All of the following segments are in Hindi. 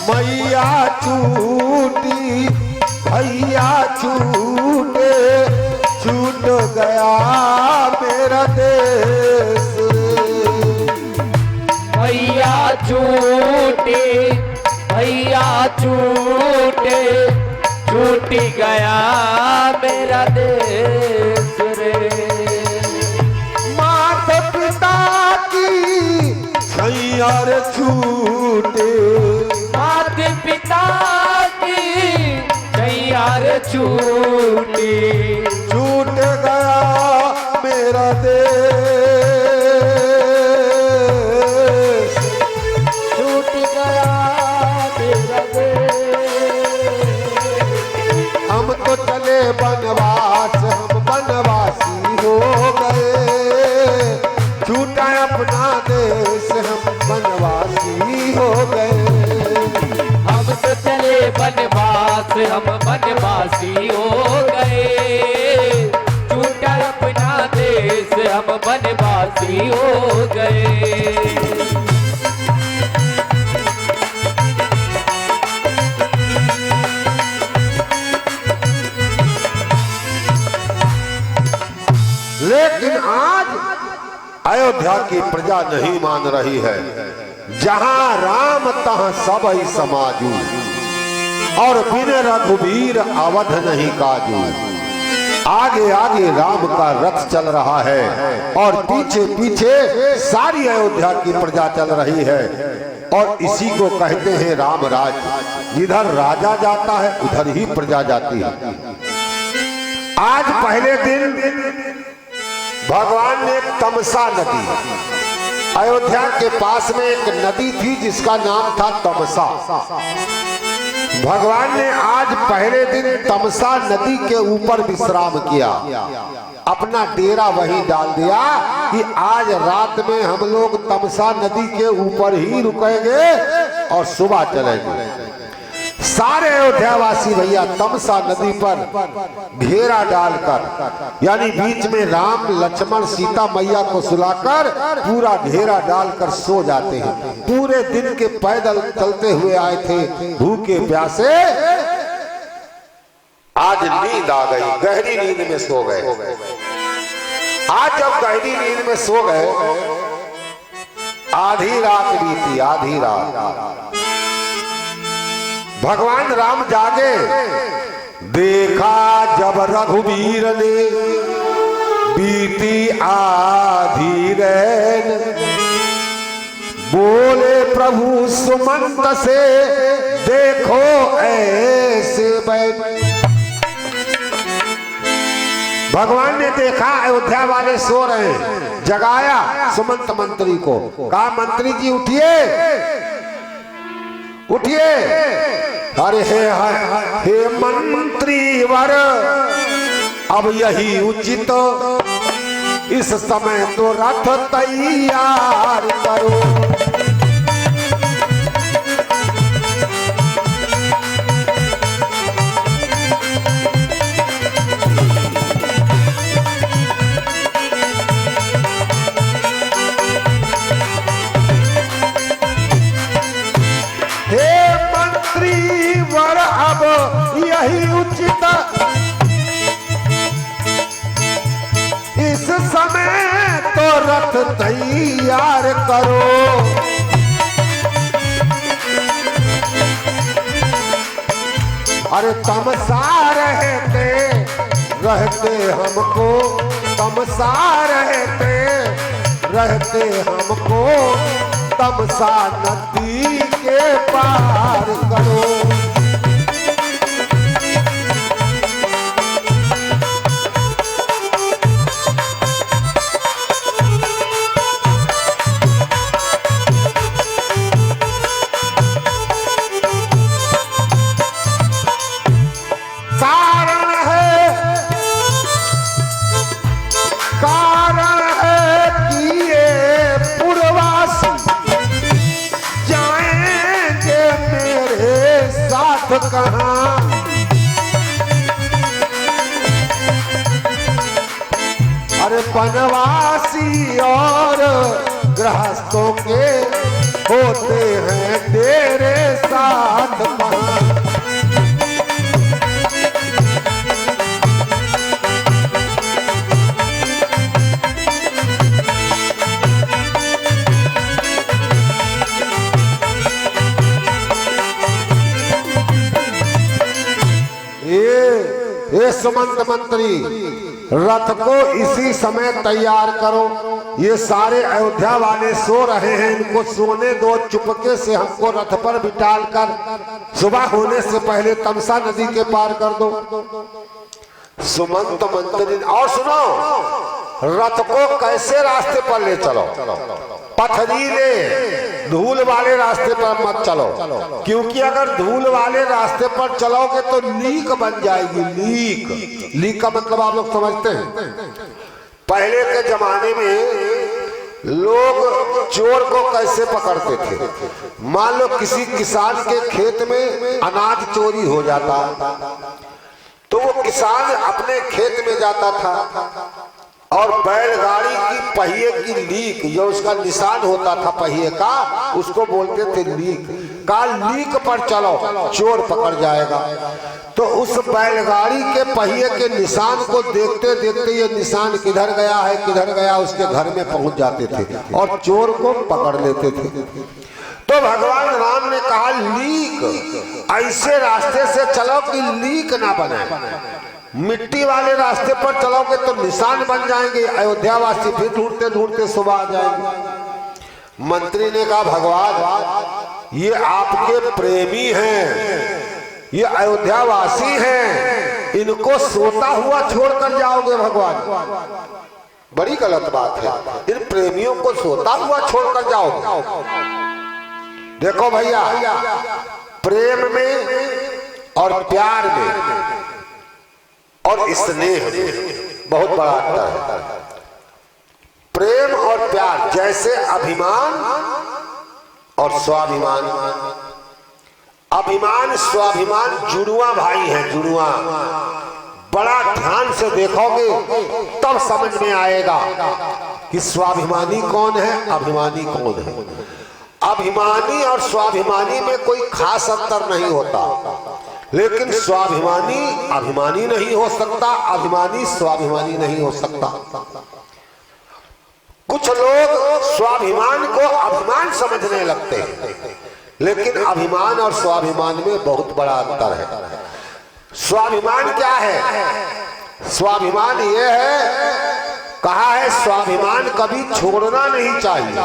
मैया छूटी भैया छूटे, छूट गया मेरा देश। मैया छूटी भैया छूटे, छूट गया मेरा देश रे। माता पिता की छैया रे छूटे, माता पिता की छैया रे छूटी, छूट गया मेरा देश। छूट गया मेरा देश। हम तो चले बनवास, हम बनवासी हो गए, छूटा अपना देश, हम बनवासी हो गए। हम तो चले बनवास, हम बनवासी हो गए, छूटा अपना देश, हम बनवासी हो गए। लेकिन आज अयोध्या की प्रजा नहीं मान रही है। जहां राम तहां सबई समाजू, और बिन रघुवीर अवध नहीं काजू। आगे आगे राम का रथ चल रहा है और पीछे पीछे सारी अयोध्या की प्रजा चल रही है, और इसी को कहते हैं राम राज। जिधर राजा जाता है उधर ही प्रजा जाती है। आज पहले दिन भगवान ने तमसा नदी, अयोध्या के पास में एक नदी थी जिसका नाम था तमसा। भगवान ने आज पहले दिन तमसा नदी के ऊपर विश्राम किया, अपना डेरा वहीं डाल दिया कि आज रात में हम लोग तमसा नदी के ऊपर ही रुकेंगे और सुबह चलेंगे। सारे अयोध्यावासी भैया तमसा नदी पर घेरा डालकर, यानी बीच में राम लक्ष्मण सीता मैया को सुलाकर पूरा घेरा डालकर सो जाते हैं। पूरे दिन के पैदल चलते हुए आए थे, भूखे प्यासे, आज नींद आ गई, गहरी नींद में सो गए। आज जब गहरी नींद में सो गए, आधी रात बीती, आधी रात भगवान राम जागे। देखा जब रघुवीर ने बीती आधी रैन, बोले प्रभु सुमंत से देखो ऐसे बैन। भगवान ने देखा अयोध्या वाले सो रहे हैं, जगाया सुमंत मंत्री को, कहा मंत्री जी उठिए उठिए। अरे हे मंत्री वर, अब यही उचित, इस समय तो रथ तैयार करो। अब यही उचित, इस समय तो रथ तैयार करो। अरे तमसा रहते हमको, तमसा रहते हमको, तमसा नदी के पार करो। कारण है कि ये पूर्ववासी जाएंगे मेरे साथ कहाँ। अरे वनवासी और गृहस्थों के होते हैं तेरे साथ सुमंत मंत्री रथ को इसी समय तैयार करो। ये सारे अयोध्या वाले सो रहे हैं, इनको सोने दो, चुपके से हमको रथ पर बिठाल कर सुबह होने से पहले तमसा नदी के पार कर दो। सुमंत मंत्री, और सुनो, रथ को कैसे रास्ते पर ले चलो, पथरीले धूल वाले रास्ते पर मत चलो, क्योंकि अगर धूल वाले रास्ते पर चलोगे तो लीक बन जाएगी। लीक, लीक का मतलब आप लोग समझते हैं। पहले के जमाने में लोग चोर को कैसे पकड़ते थे? मान लो किसी किसान के खेत में अनाज चोरी हो जाता तो वो किसान अपने खेत में जाता था और बैलगाड़ी की पहिए की लीक, जो उसका निशान होता था पहिए का, उसको बोलते थे लीक। का लीक पर चलो, चोर पकड़ जाएगा। तो उस बैलगाड़ी के पहिए के निशान को देखते देखते ये निशान किधर गया है किधर गया, उसके घर में पहुंच जाते थे और चोर को पकड़ लेते थे। तो भगवान राम ने कहा लीक, ऐसे रास्ते से चलो कि लीक ना बने। मिट्टी वाले रास्ते पर चलोगे तो निशान बन जाएंगे, अयोध्या वासी फिर ढूंढते ढूंढते सुबह आ जाएंगे। मंत्री ने कहा भगवान ये आपके प्रेमी हैं, ये अयोध्या वासी हैं, इनको सोता हुआ छोड़कर जाओगे भगवान? बड़ी गलत बात है, इन प्रेमियों को सोता हुआ छोड़कर जाओगे। देखो भैया, प्रेम में और प्यार में और स्नेह में बहुत बड़ा अंतर है। प्रेम और प्यार जैसे अभिमान और स्वाभिमान। अभिमान स्वाभिमान जुड़वा भाई हैं, जुड़वा। बड़ा ध्यान से देखोगे तब समझ में आएगा कि स्वाभिमानी कौन है, अभिमानी कौन है। अभिमानी और स्वाभिमानी में कोई खास अंतर नहीं होता, लेकिन स्वाभिमानी अभिमानी नहीं हो सकता, अभिमानी स्वाभिमानी नहीं हो सकता। कुछ लोग स्वाभिमान को अभिमान समझने लगते हैं, लेकिन अभिमान और स्वाभिमान में बहुत बड़ा अंतर है। स्वाभिमान क्या है? स्वाभिमान ये है, कहा है स्वाभिमान कभी छोड़ना नहीं चाहिए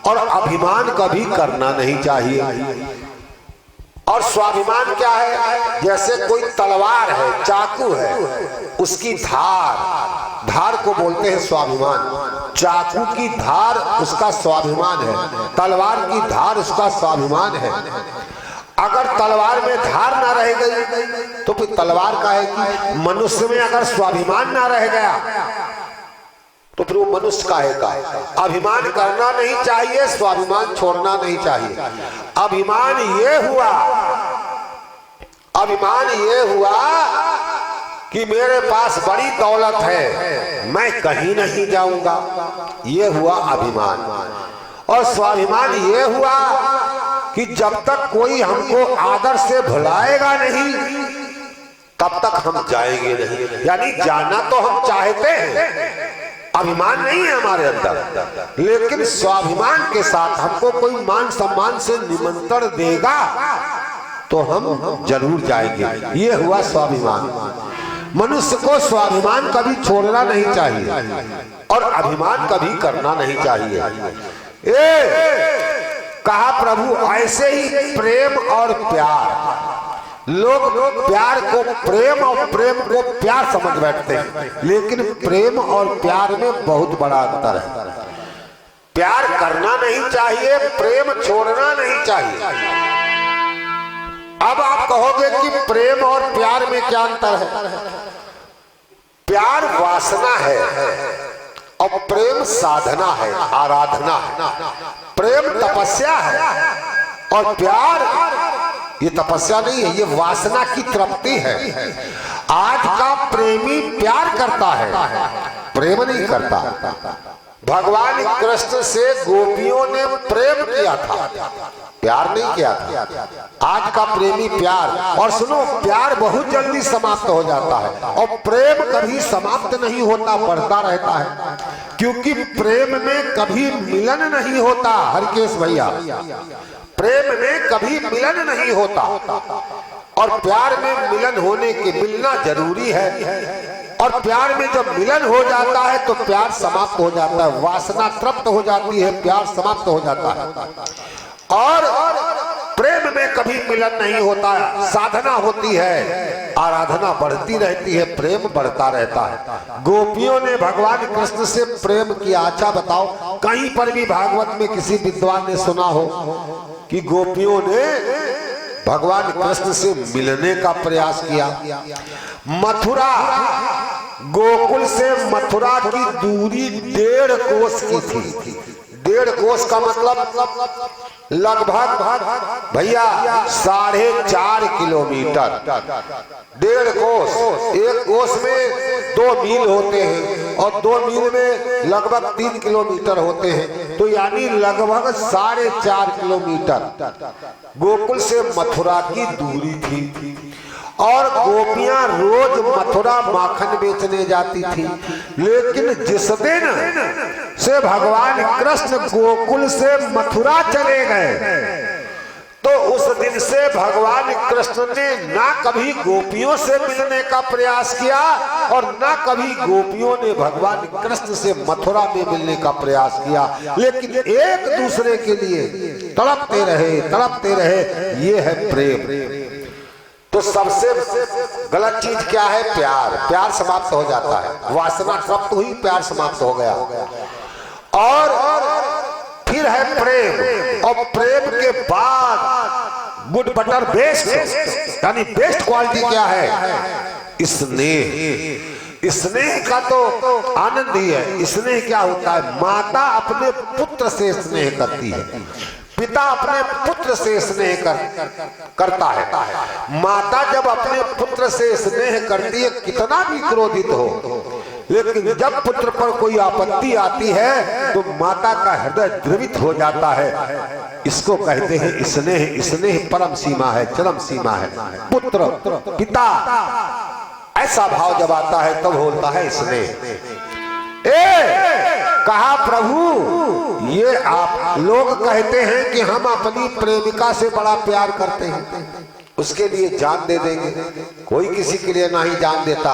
और अभिमान कभी करना नहीं चाहिए। और स्वाभिमान क्या है? जैसे कोई तलवार है, चाकू है, उसकी धार को बोलते हैं स्वाभिमान। चाकू की धार उसका स्वाभिमान है, तलवार की धार उसका स्वाभिमान है। अगर तलवार में धार ना रह गई तो फिर तलवार का है कि मनुष्य में अगर स्वाभिमान ना रह गया तो फिर वो मनुष्य काहे का है। अभिमान करना नहीं चाहिए, स्वाभिमान छोड़ना नहीं चाहिए। अभिमान ये हुआ कि मेरे पास बड़ी दौलत है, मैं कहीं नहीं जाऊंगा, ये हुआ अभिमान। और स्वाभिमान ये हुआ कि जब तक कोई हमको आदर से भुलाएगा नहीं तब तक हम जाएंगे नहीं। यानी जाना तो हम चाहते हैं, अभिमान नहीं है हमारे अंदर, लेकिन स्वाभिमान के साथ हमको कोई मान सम्मान से निमंत्रण देगा तो हम जरूर जाएंगे। ये हुआ स्वाभिमान। मनुष्य को स्वाभिमान कभी छोड़ना नहीं चाहिए और अभिमान कभी करना नहीं चाहिए। कहा प्रभु ऐसे ही प्रेम और प्यार। लोग प्यार को प्रेम और प्रेम को प्यार समझ बैठते हैं, लेकिन प्रेम और प्यार में बहुत बड़ा अंतर है। प्यार करना नहीं चाहिए, प्रेम छोड़ना नहीं चाहिए। अब आप कहोगे कि प्रेम और प्यार में क्या अंतर है? प्यार वासना है और प्रेम साधना है, आराधना है। प्रेम तपस्या है और प्यार ये तपस्या नहीं है, ये वासना की तृप्ति है। आज का प्रेमी प्यार करता है, प्रेम नहीं करता। भगवान कृष्ण से गोपियों ने प्रेम किया था, प्यार नहीं किया था। आज का प्रेमी प्यार, और सुनो, प्यार बहुत जल्दी समाप्त हो जाता है और प्रेम कभी समाप्त नहीं होता, बढ़ता रहता है। क्योंकि प्रेम में कभी मिलन नहीं होता। हरकेश भैया, प्रेम में कभी मिलन नहीं होता और प्यार में मिलन होने के मिलना जरूरी है, और प्यार में जब मिलन हो जाता है तो प्यार समाप्त हो जाता है, वासना तृप्त हो जाती है, प्यार समाप्त हो जाता है। और प्रेम में कभी मिलन नहीं होता, साधना होती है, आराधना बढ़ती रहती है, प्रेम बढ़ता रहता है। गोपियों ने भगवान कृष्ण से प्रेम किया। अच्छा बताओ, कहीं पर भी भागवत में किसी विद्वान ने सुना हो कि गोपियों ने भगवान कृष्ण से मिलने का प्रयास किया? मथुरा, गोकुल से मथुरा की दूरी 1.5 कोस की थी। 1.5 कोस का मतलब लगभग भैया 4.5 किलोमीटर। 1.5 कोस, 1 कोस में 2 मील होते हैं और 2 मील में लगभग 3 किलोमीटर होते हैं, तो यानी लगभग 4.5 किलोमीटर गोकुल से मथुरा की दूरी थी। और गोपियां रोज मथुरा माखन बेचने जाती थी। लेकिन जिस दिन से भगवान कृष्ण गोकुल से मथुरा चले गए तो उस दिन से भगवान कृष्ण ने ना कभी गोपियों से मिलने का प्रयास किया और ना कभी गोपियों ने भगवान कृष्ण से मथुरा में मिलने का प्रयास किया, लेकिन एक दूसरे के लिए तड़पते रहे। ये है प्रेम। तो सबसे गलत चीज क्या है? प्यार समाप्त हो जाता है, वासना तृप्त हुई, प्यार समाप्त हो गया। और फिर है प्रेम, और प्रेम के बाद गुड बटर बेस्ट, यानी बेस्ट क्वालिटी क्या है? स्नेह। स्नेह का तो आनंद ही है। स्नेह क्या होता है? माता अपने पुत्र से स्नेह करती है, पिता अपने पुत्र से स्नेह करता है। माता जब अपने पुत्र से स्नेह करती है, कितना भी क्रोधित हो, लेकिन जब पुत्र पर कोई आपत्ति आती है तो माता का हृदय द्रवित हो जाता है। इसको कहते हैं स्नेह। स्नेह परम सीमा है, चरम सीमा है। पुत्र पिता, ऐसा भाव जब आता है तब होता है स्नेह। कहा प्रभु, ये आप लोग कहते हैं कि हम अपनी प्रेमिका से बड़ा प्यार करते हैं, उसके लिए जान दे देंगे। कोई किसी के लिए नहीं जान देता,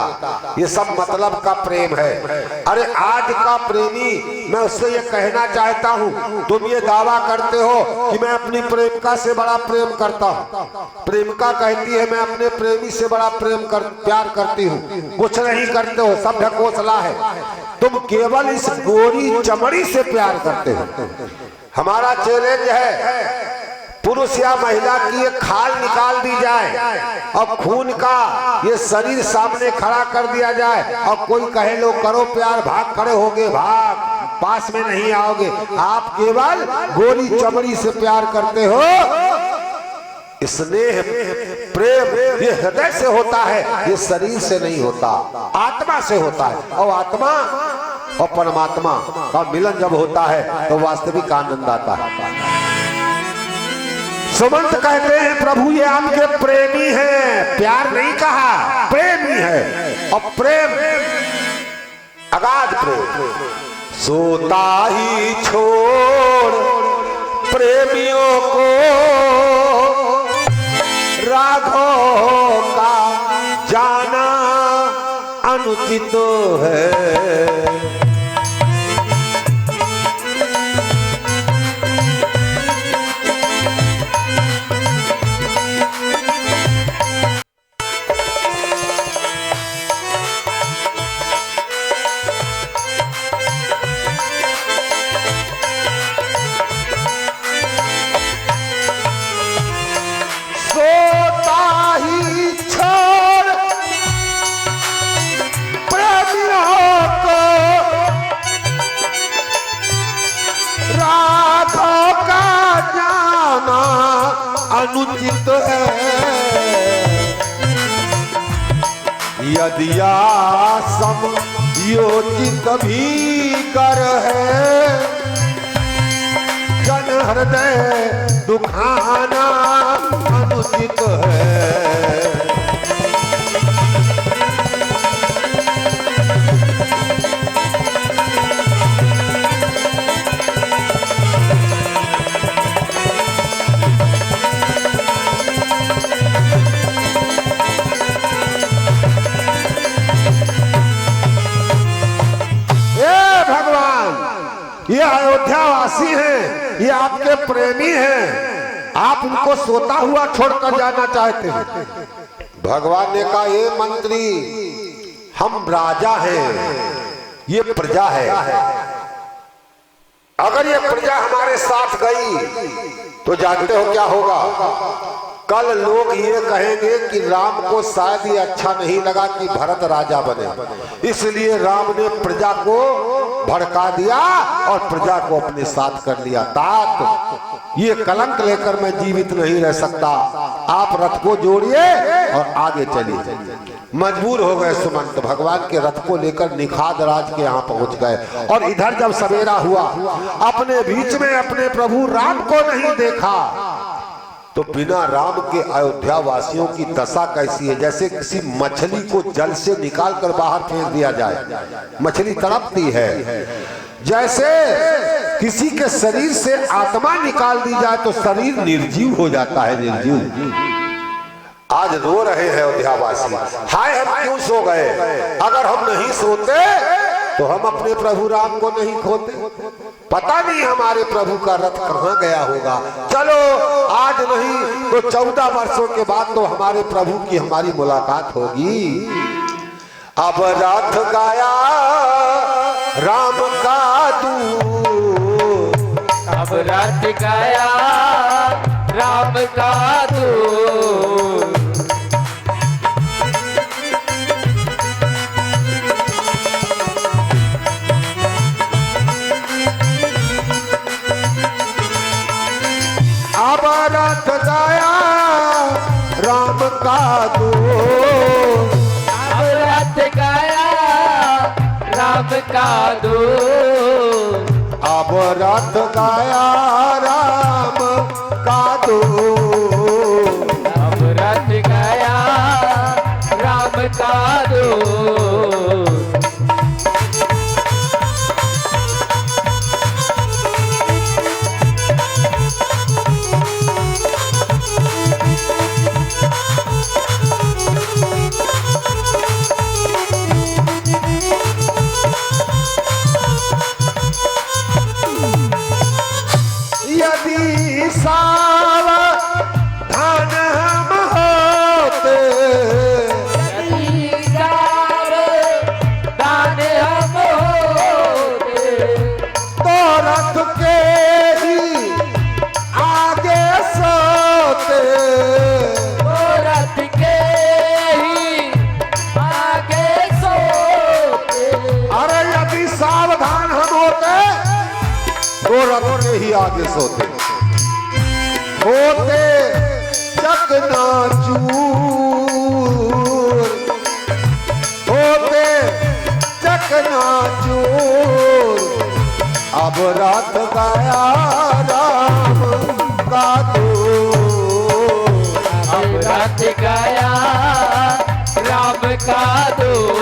ये सब मतलब का प्रेम है। अरे आज का प्रेमी, मैं उससे ये कहना चाहता हूँ, तुम ये दावा करते हो कि मैं अपनी प्रेमिका से बड़ा प्रेम करता हूँ। प्रेमिका कहती है मैं अपने प्रेमी से बड़ा प्यार करती हूँ, कुछ नहीं करते हो, सब ढकोसला है। तुम केवल इस गोरी चमड़ी से प्यार करते हो। हमारा चैलेंज है, पुरुष या महिला की ये खाल निकाल दी जाए और खून का ये शरीर सामने खड़ा कर दिया जाए और कोई कहे लो करो प्यार, भाग खड़े होगे, भाग, पास में नहीं आओगे। आप केवल गोरी चमड़ी से प्यार करते हो। स्नेह प्रेम ये हृदय से होता है, ये शरीर से नहीं होता, आत्मा से होता है। और आत्मा और परमात्मा का मिलन जब होता है तो वास्तविक आनंद आता है। सुमंत कहते हैं प्रभु ये आपके प्रेमी हैं, प्यार नहीं कहा, प्रेमी है। और प्रेम अगाध प्रेम, सोता ही छोड़ प्रेमियों को राघव का जाना अनुचित है। अनुचित है। यदि समयोचित भी कर है, जन हृदय दुखाना अनुचित है। ये आपके प्रेमी हैं, आप उनको सोता हुआ छोड़कर जाना चाहते हैं। भगवान ने कहा, ये मंत्री, हम राजा हैं, ये प्रजा है। अगर ये प्रजा हमारे साथ गई तो जानते हो क्या होगा? कल लोग ये कहेंगे कि राम को शायद ये अच्छा नहीं लगा कि भरत राजा बने, इसलिए राम ने प्रजा को भड़का दिया और प्रजा को अपने साथ कर लिया। तात, ये कलंक लेकर मैं जीवित नहीं रह सकता, आप रथ को जोड़िए और आगे चलिए। मजबूर हो गए सुमंत, भगवान के रथ को लेकर निखाद राज के यहाँ पहुंच गए। और इधर जब सवेरा हुआ, अपने बीच में अपने प्रभु राम को नहीं देखा तो बिना राम के अयोध्या वासियों की दशा कैसी है? जैसे किसी मछली को जल से निकाल कर बाहर फेंक दिया जाए, मछली तड़पती है। जैसे किसी के शरीर से आत्मा निकाल दी जाए तो शरीर निर्जीव हो जाता है, निर्जीव। आज रो रहे हैं अयोध्यावासी, हाय हम क्यों सो गए? अगर हम नहीं सोते तो हम अपने प्रभु राम को नहीं खोते। पता नहीं हमारे प्रभु का रथ कहाँ गया होगा। चलो आज नहीं तो 14 वर्षों के बाद तो हमारे प्रभु की हमारी मुलाकात होगी। अब रथ गया राम का दूत, अब रथ गया राम का दूत, अब रथ गया राम का दूत, अब रथ गया राम का दूत, अब रथ गया राम का दूत, अब रथ गया राम का दूत। यदि सावधान हम होते, यदि सावधान हम होते, तो रथ के ही आगे सोते, तो रथ के ही आगे सोते। अरे यदि सावधान हम होते तो रथ के ही आगे सोते, होते चकनाचूर, होते चकनाचूर। अब रात गया राम का दूत, अब रथ गया राम का दूत।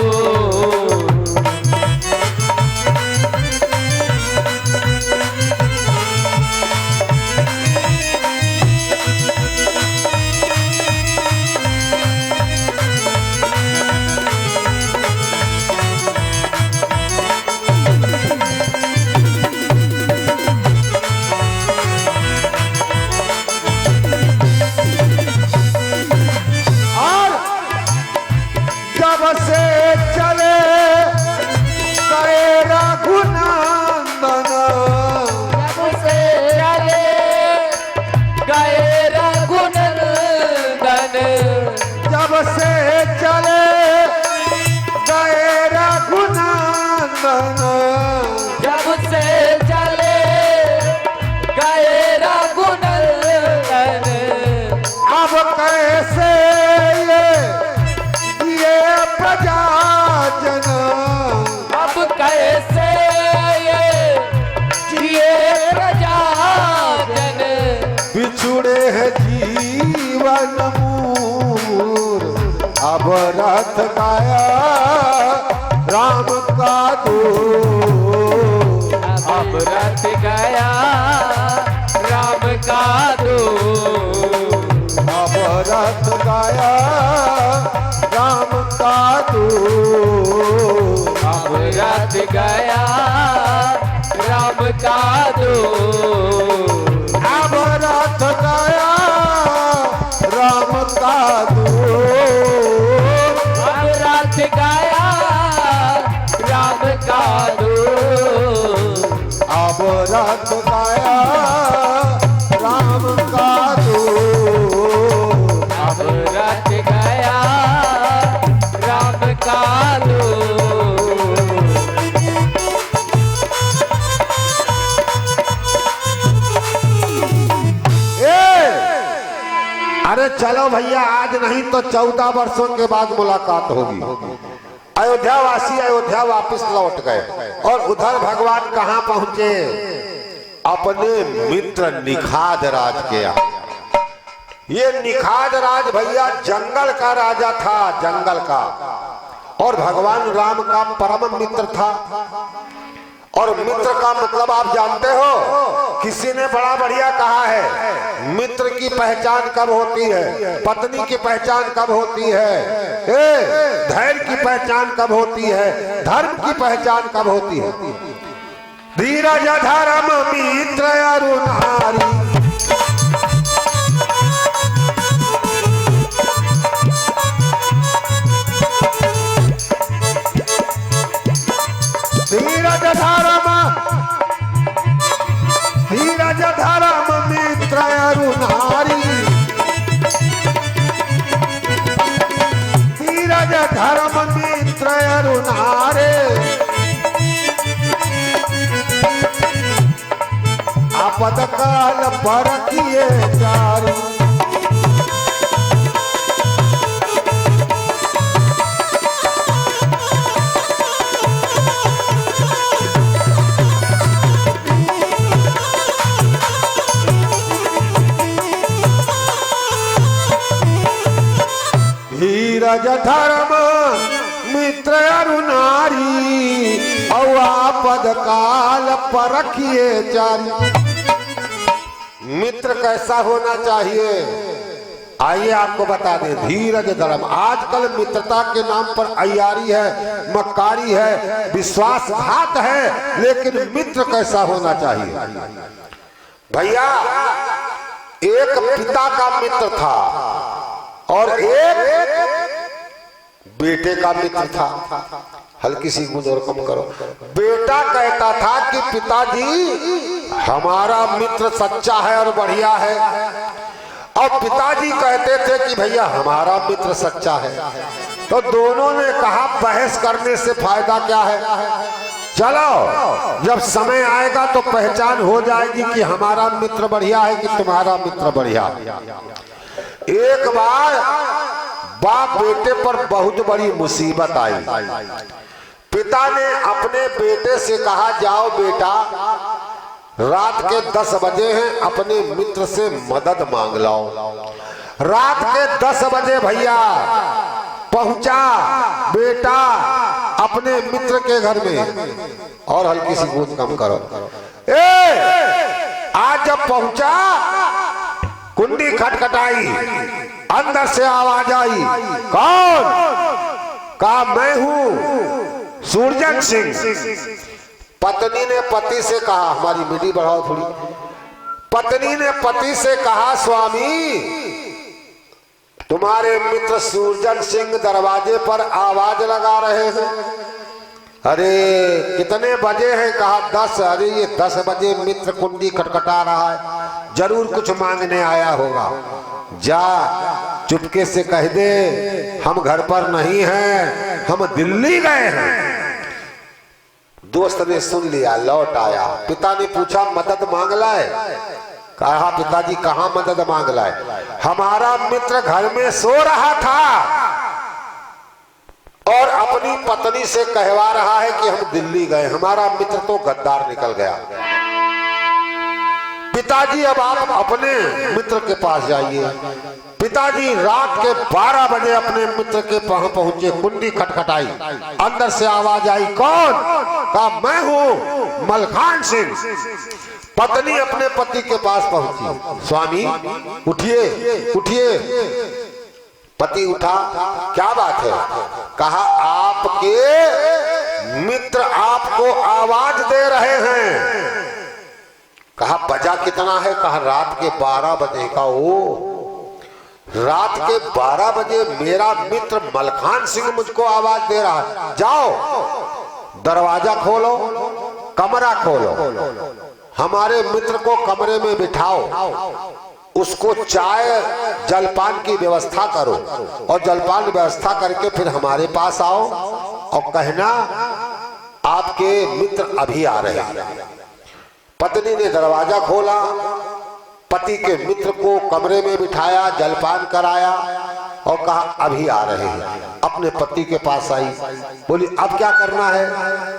जब से चले गए रघुनंदन, जब से चले गए रघुनंदन, जब से चले गए रघुनंदन, जब से चले गए रघुनंदन। अब कैसे ये प्रजाजन, अब कैसे ये जिए प्रजाजन, बिछुड़े है जीवन मूर। अब रथ गया राम का दूत, अब रथ गया राम का दूत, अब रथ गया राम का दूत, अब रथ गया राम का दूत। चलो भैया आज नहीं तो 14 वर्षों के बाद मुलाकात होगी। अयोध्या वासी अयोध्या वापस लौट गए और उधर भगवान कहाँ पहुंचे? अपने मित्र निखाद राज के यहाँ। ये निखाद राज भैया जंगल का राजा था, जंगल का, और भगवान राम का परम मित्र था। और मित्र का मतलब आप जानते हो, किसी ने बड़ा बढ़िया कहा है, मित्र की पहचान कब होती है, पत्नी की पहचान कब होती है, धैर्य की पहचान कब होती है, धर्म की पहचान कब होती है? धीरज धर्म मित्र अरुणारी, धीरज धर्म मित्र अरुणारी, धीरज धर्म मित्र अरुणारे, आपद काल परखिए चारु, धीरज धर्म मित्र अरुणारी, और आपद काल परखिए चारु। मित्र कैसा होना चाहिए? आइए आपको बता दें। धीरज धर्म, आजकल मित्रता के नाम पर अय्यारी है, मक्कारी है, विश्वासघात है, लेकिन मित्र कैसा होना चाहिए? भैया एक पिता का मित्र था और एक बेटे का मित्र था। हल्की सी गूंज और कम करो। बेटा कहता था कि पिताजी हमारा मित्र सच्चा है और बढ़िया है, और पिताजी कहते थे कि भैया हमारा मित्र सच्चा है। तो दोनों ने कहा बहस करने से फायदा क्या है, चलो जब समय आएगा तो पहचान हो जाएगी कि हमारा मित्र बढ़िया है कि तुम्हारा मित्र बढ़िया। एक बार बाप बेटे पर बहुत बड़ी मुसीबत आई। पिता ने अपने बेटे से कहा, जाओ बेटा, रात के 10 बजे हैं, अपने मित्र से मदद मांग लाओ। रात के 10 बजे भैया पहुंचा बेटा अपने मित्र के घर में। और हल्की सी गूंज कम करो। आज जब पहुंचा, कुंडी खटखटाई, अंदर से आवाज आई, कौन? कहा मैं हूं सूरजन सिंह। पत्नी ने पति से कहा, हमारी मीठी बढ़ाओ थोड़ी। पत्नी ने पति से कहा, स्वामी तुम्हारे मित्र सूरजन सिंह दरवाजे पर आवाज लगा रहे हैं। अरे कितने बजे हैं? कहा 10। अरे ये 10 बजे मित्र कुंडी खटखटा रहा है, जरूर कुछ मांगने आया होगा। जा चुपके से कह दे हम घर पर नहीं हैं, हम दिल्ली गए हैं। दोस्त ने सुन लिया, लौट आया। पिता ने पूछा मदद मांग लाए? कहा पिताजी कहाँ मदद मांग लाए? हमारा मित्र घर में सो रहा था और अपनी पत्नी से कहवा रहा है कि हम दिल्ली गए। हमारा मित्र तो गद्दार निकल गया। पिताजी अब आप अपने मित्र के पास जाइए। पिताजी रात के 12 बजे अपने मित्र के पास पहुंचे। कुंडी खटखटाई, अंदर से आवाज आई, कौन? कहा मैं हूं मलखान सिंह। पत्नी अपने पति के पास पहुंची, स्वामी उठिए उठिए। पति उठा, क्या बात है? कहा आपके मित्र आपको आवाज दे रहे हैं। कहा बजा कितना है? कहा रात के 12 बजे का। ओ रात के 12 बजे मेरा मित्र मलखान सिंह मुझको आवाज दे रहा है। जाओ दरवाजा खोलो, कमरा खोलो, हमारे मित्र को कमरे में बिठाओ, उसको चाय जलपान की व्यवस्था करो और जलपान व्यवस्था करके फिर हमारे पास आओ और कहना आपके मित्र अभी आ रहे हैं। पत्नी ने दरवाजा खोला, पति के मित्र को कमरे में बिठाया, जलपान कराया और कहा अभी आ रहे हैं। अपने पति के पास आई, बोली अब क्या करना है?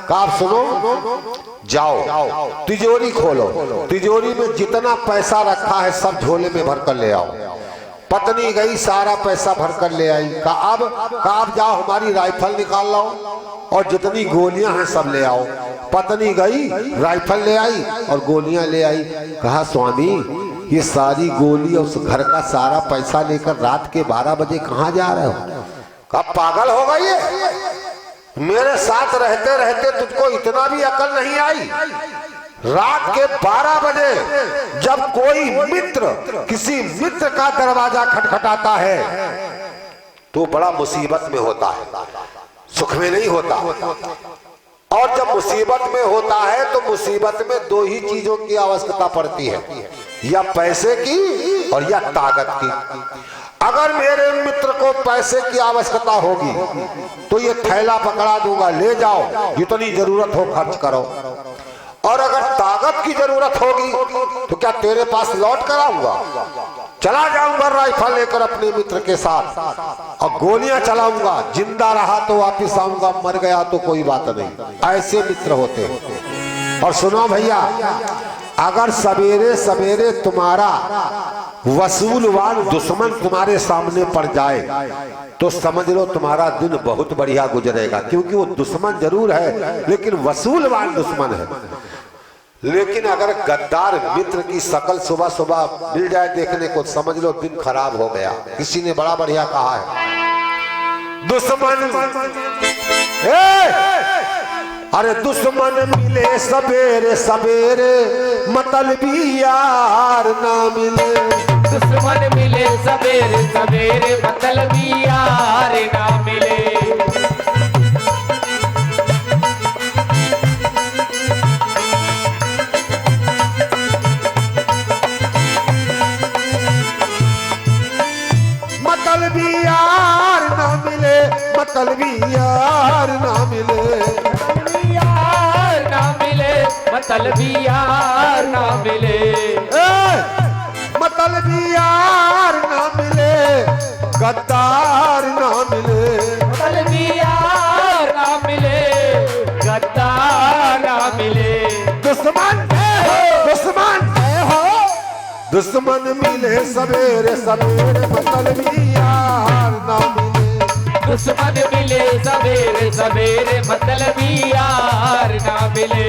कहा आप सुनो, जाओ तिजोरी खोलो, तिजोरी में जितना पैसा रखा है सब झोले में भर कर ले आओ। पत्नी गई, सारा पैसा भर कर ले आई। कहा अब जाओ हमारी राइफल निकाल लाओ और जितनी गोलियां हैं सब ले आओ। पत्नी गई, राइफल ले आई और गोलियां ले आई। कहा स्वामी ये सारी गोली उस घर का सारा पैसा लेकर रात के 12 बजे कहाँ जा रहे हो? कहा पागल हो गई है, मेरे साथ रहते रहते तुझको इतना भी अकल नहीं आई? रात के 12 बजे जब कोई मित्र किसी मित्र का दरवाजा खटखटाता है तो बड़ा मुसीबत में होता है, सुख में नहीं होता। और जब मुसीबत में होता है तो मुसीबत में दो ही चीजों की आवश्यकता पड़ती है, या पैसे की और या ताकत की। अगर मेरे मित्र को पैसे की आवश्यकता होगी तो ये थैला पकड़ा दूंगा, ले जाओ जितनी जरूरत हो खर्च करो। और अगर ताकत की जरूरत होगी तो क्या तेरे पास लौट कर आऊंगा? चला जाऊंगा राइफल लेकर अपने मित्र के साथ और गोलियां चलाऊंगा। जिंदा रहा तो वापिस आऊंगा, मर गया तो कोई बात नहीं। ऐसे मित्र होते हैं। और सुनो भैया, अगर सवेरे सवेरे तुम्हारा वसूलवान दुश्मन तुम्हारे सामने पड़ जाए तो समझ लो तुम्हारा दिन बहुत बढ़िया गुजरेगा, क्योंकि वो दुश्मन जरूर है लेकिन वसूलवान दुश्मन है। लेकिन अगर गद्दार मित्र की शकल सुबह सुबह मिल जाए देखने को, समझ लो दिन खराब हो गया। किसी ने बड़ा बढ़िया कहा है, दुश्मन अरे दुश्मन मिले सवेरे सवेरे मतलबी यार ना मिले। दुश्मन मिले सवेरे सवेरे मतलबी यार ना मिले। मतलबी यार ना मिले, मतलबी यार ना मिले, मतलबी यार ना मिले, मतलबी यार ना मिले, गद्दार ना मिले। मतलबी यार ना मिले, गद्दार ना मिले। दुश्मन दुश्मन मिले सवेरे सवेरे मतलबी यार ना मिले। दुश्मन मिले सवेरे सवेरे मतलबी यार ना मिले।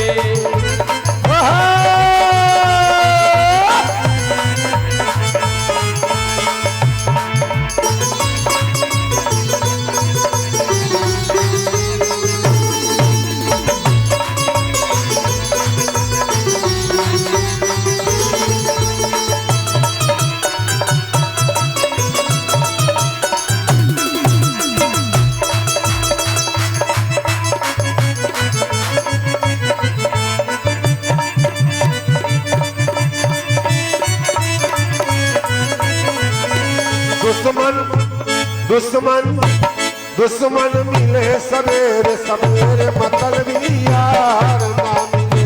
दुश्मन मिले सवेरे सवेरे मतलबी यार ना मिले।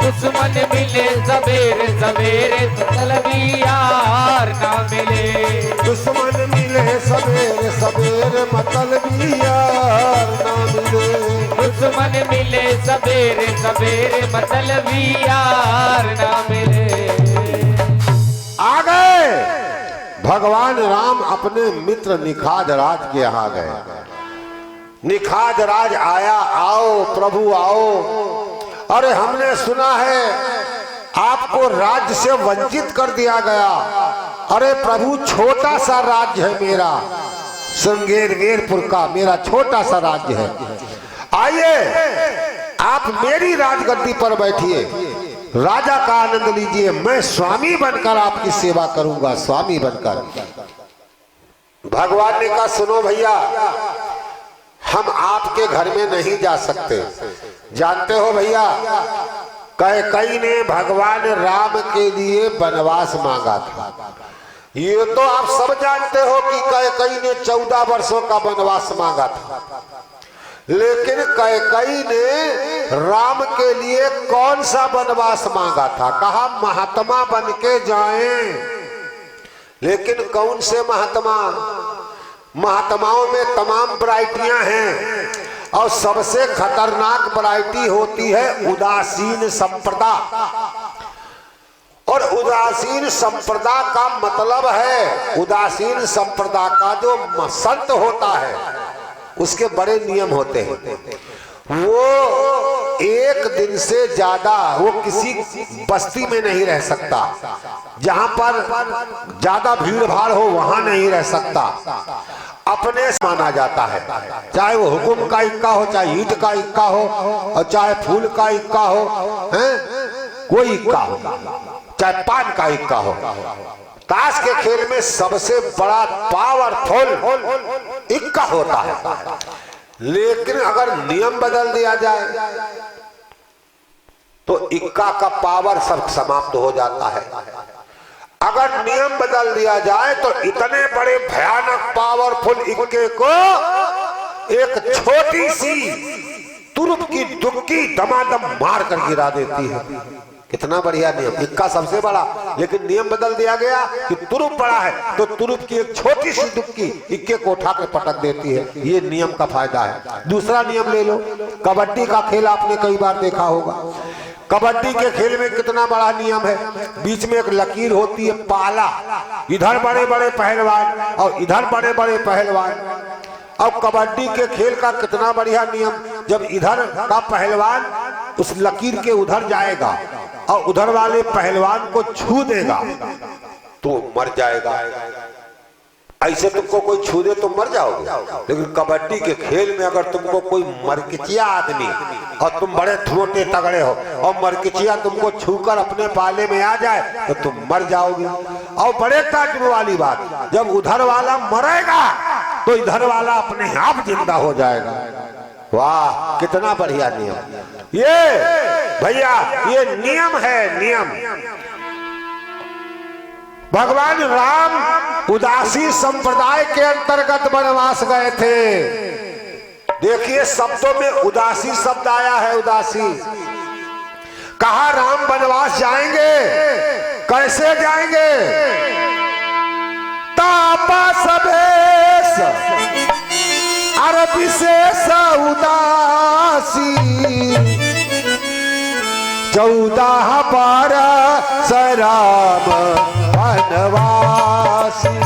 दुश्मन मिले सवेरे सवेरे मतलबी यार ना मिले। दुश्मन मिले सवेरे सवेरे मतलबी यार ना मिले। दुश्मन मिले सवेरे सवेरे मतलबी यार ना मिले। आ गए भगवान राम अपने मित्र निखाद राज के यहाँ गए। निखाद राज आया, आओ प्रभु आओ, अरे हमने सुना है आपको राज्य से वंचित कर दिया गया। अरे प्रभु छोटा सा राज्य है मेरा, श्रृंगेर वीरपुर का मेरा छोटा सा राज्य है। आइए आप मेरी राजगद्दी पर बैठिए, राजा का आनंद लीजिए। मैं स्वामी बनकर आपकी सेवा करूंगा, स्वामी बनकर। भगवान ने कहा सुनो भैया, हम आपके घर में नहीं जा सकते। जानते हो भैया, कैकेयी ने भगवान राम के लिए वनवास मांगा था। ये तो आप सब जानते हो कि कैकेयी ने 14 वर्षों का वनवास मांगा था। लेकिन कैकेयी ने राम के लिए कौन सा वनवास मांगा था? कहा महात्मा बन के जाएं। लेकिन कौन से महात्मा? महात्माओं में तमाम वैरायटियां हैं और सबसे खतरनाक वैरायटी होती है उदासीन संप्रदा। और उदासीन संप्रदा का मतलब है, उदासीन संप्रदा का जो संत होता है उसके बड़े नियम होते हैं। वो एक दिन से ज्यादा वो किसी बस्ती में नहीं रह सकता, जहां पर ज्यादा भीड़ भाड़ हो वहां नहीं रह सकता। अपने माना जाता है, चाहे वो हुकुम का इक्का हो, चाहे ईंट का इक्का हो, और चाहे फूल का इक्का हो, हैं कोई इक्का हो, चाहे पान का इक्का हो। ताश के खेल में सबसे बड़ा पावरफुल इक्का होता है। लेकिन अगर नियम बदल दिया जाए तो इक्का का पावर सब समाप्त हो जाता है। अगर नियम बदल दिया जाए तो इतने बड़े भयानक पावरफुल इक्के को एक छोटी सी तुरुप की दुक्की दमादम मार कर गिरा देती है। कितना बढ़िया नियम! इक्का सबसे बड़ा, लेकिन नियम बदल दिया गया कि तुरुप बड़ा है तो तुरुप की एक छोटी सी दुक्की इक्के को उठा कर पटक देती है। ये नियम का फायदा है। दूसरा नियम ले लो, कबड्डी का खेल आपने कई बार देखा होगा। कबड्डी के खेल में कितना बड़ा नियम है, बीच में एक लकीर होती है, पाला, इधर बड़े बड़े पहलवान और इधर बड़े बड़े पहलवान। अब कबड्डी के खेल का कितना बढ़िया नियम, जब इधर का पहलवान उस लकीर के उधर जाएगा और उधर वाले पहलवान को छू देगा तो मर जाएगा। ऐसे तुमको कोई छू दे तो मर जाओगे, लेकिन कबड्डी के खेल में अगर तुमको कोई मरकिचिया आदमी और तुम बड़े छोटे तगड़े हो और मरकिचिया तुमको छूकर अपने पाले में आ जाए तो तुम मर जाओगे। और बड़े ताजुब वाली बात, जब उधर वाला मरेगा तो इधर वाला अपने आप जिंदा हो जाएगा। वाह, कितना बढ़िया नियम! ये भैया ये नियम है, नियम। भगवान राम उदासी संप्रदाय के अंतर्गत वनवास गए थे। देखिए शब्दों में उदासी शब्द आया है, उदासी। कहा राम वनवास जाएंगे, कैसे जाएंगे? तापस भेष और विशेष उदासी, 14 बरस राम वनवासी।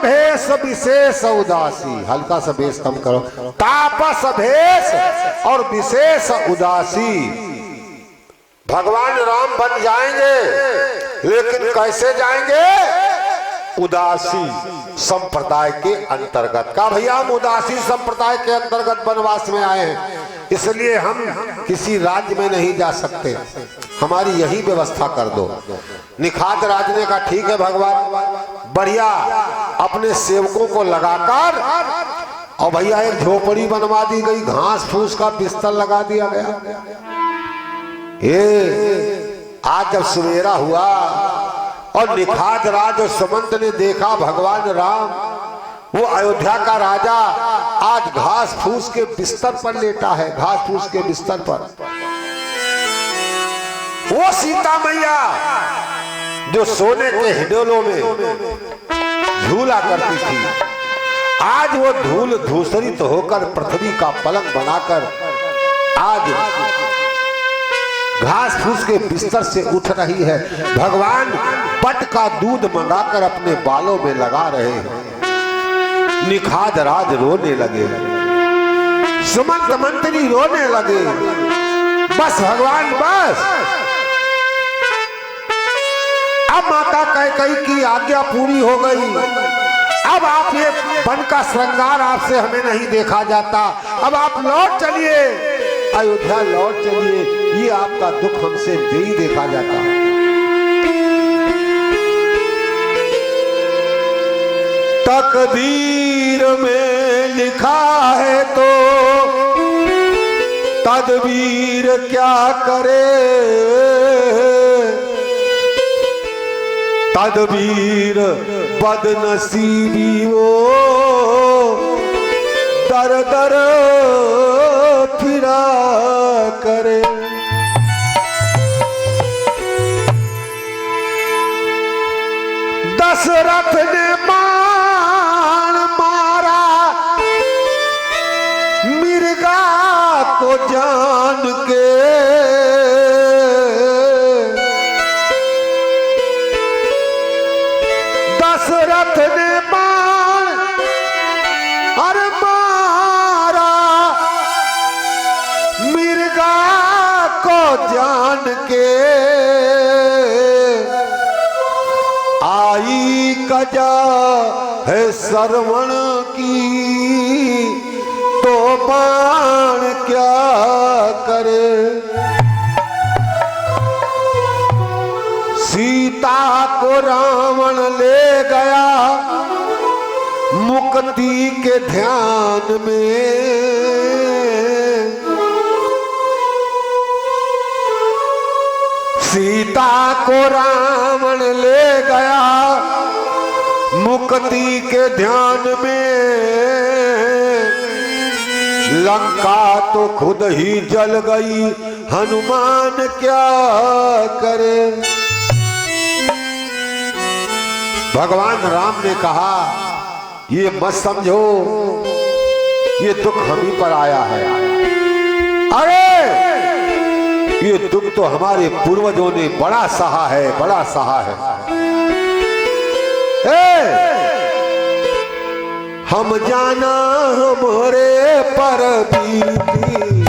भेष विशेष उदासी, हल्का सा भेष कम करो। तापस भेष और विशेष उदासी। भगवान राम बन जाएंगे, लेकिन कैसे जाएंगे? उदासी संप्रदाय के अंतर्गत। का भैया हम उदासी संप्रदाय के अंतर्गत वनवास में आए हैं, इसलिए हम किसी राज्य में नहीं जा सकते, हमारी यही व्यवस्था कर दो। निखात राजने का ठीक है भगवान, बढ़िया अपने सेवकों को लगाकर और भैया एक झोपड़ी बनवा दी गई, घास फूस का बिस्तर लगा दिया गया। ये आज जब सवेरा हुआ और निखात राज और समंत ने देखा भगवान राम, वो अयोध्या का राजा आज घास फूस के बिस्तर पर लेटा है, घास फूस के बिस्तर पर। वो सीता मैया जो सोने के हिडोलों में झूला करती थी, आज वो धूल धूसरित होकर पृथ्वी का पलंग बनाकर आज घास फूस के बिस्तर से उठ रही है। भगवान पट का दूध मंगाकर अपने बालों में लगा रहे हैं। निखात राज रोने लगे, सुमंत मंत्री रोने लगे। बस भगवान बस, अब माता कैकेयी की आज्ञा पूरी हो गई। अब आप ये वन का श्रृंगार आपसे हमें नहीं देखा जाता, अब आप लौट चलिए, अयोध्या लौट चलिए, ये आपका दुख हमसे नहीं देखा जाता। तकदीर में लिखा है तो तदबीर क्या करे, तदबीर बदनसीबी वो दर दर फिरा करे। दशरथ ने बाण मारा मिर्गा को जान के, दशरथ ने बाण और मारा मिर्गा को जान के, आई कजा है श्रवण की तो बाण क्या करे। सीता को रावण ले गया मुक्ति के ध्यान में, सीता को रावण ले गया मुक्ति के ध्यान में, लंका तो खुद ही जल गई, हनुमान क्या करे। भगवान राम ने कहा ये मत समझो, ये दुख हम ही पर आया है। अरे ये दुख तो हमारे पूर्वजों ने बड़ा सहा है, बड़ा सहा है। हम जाना हमारे पर बीती,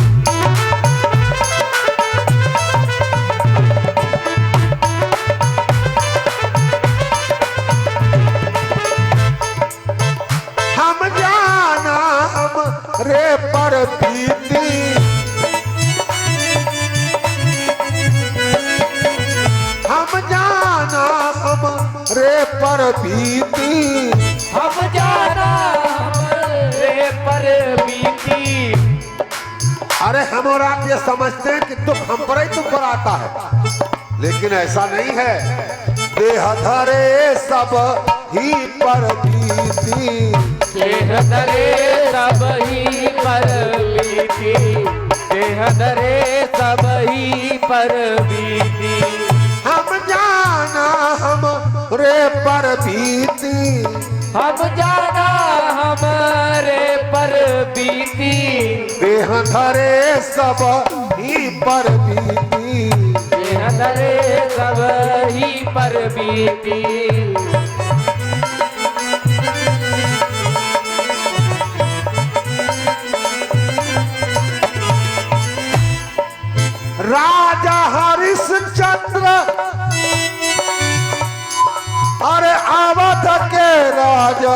हम जाना हमरे पर बीती, हम जाना हमरे पर बीती, हम जाना हमरे पर बीती। अरे हम और आप ये समझते हैं कि दुख हम पर ही तुम पर आता है, लेकिन ऐसा नहीं है। देह धरे सब ही पर बीती, देह धरे सब ही पर बीती, देह धरे सब ही पर बीती। हम जाना हमरे पर बीती, हम जाना हमारे पर बीती, देह धरे सब ही पर बीती, देह धरे सब ही पर बीती। राजा हरिश्चंद्र अरे अवध के राजा,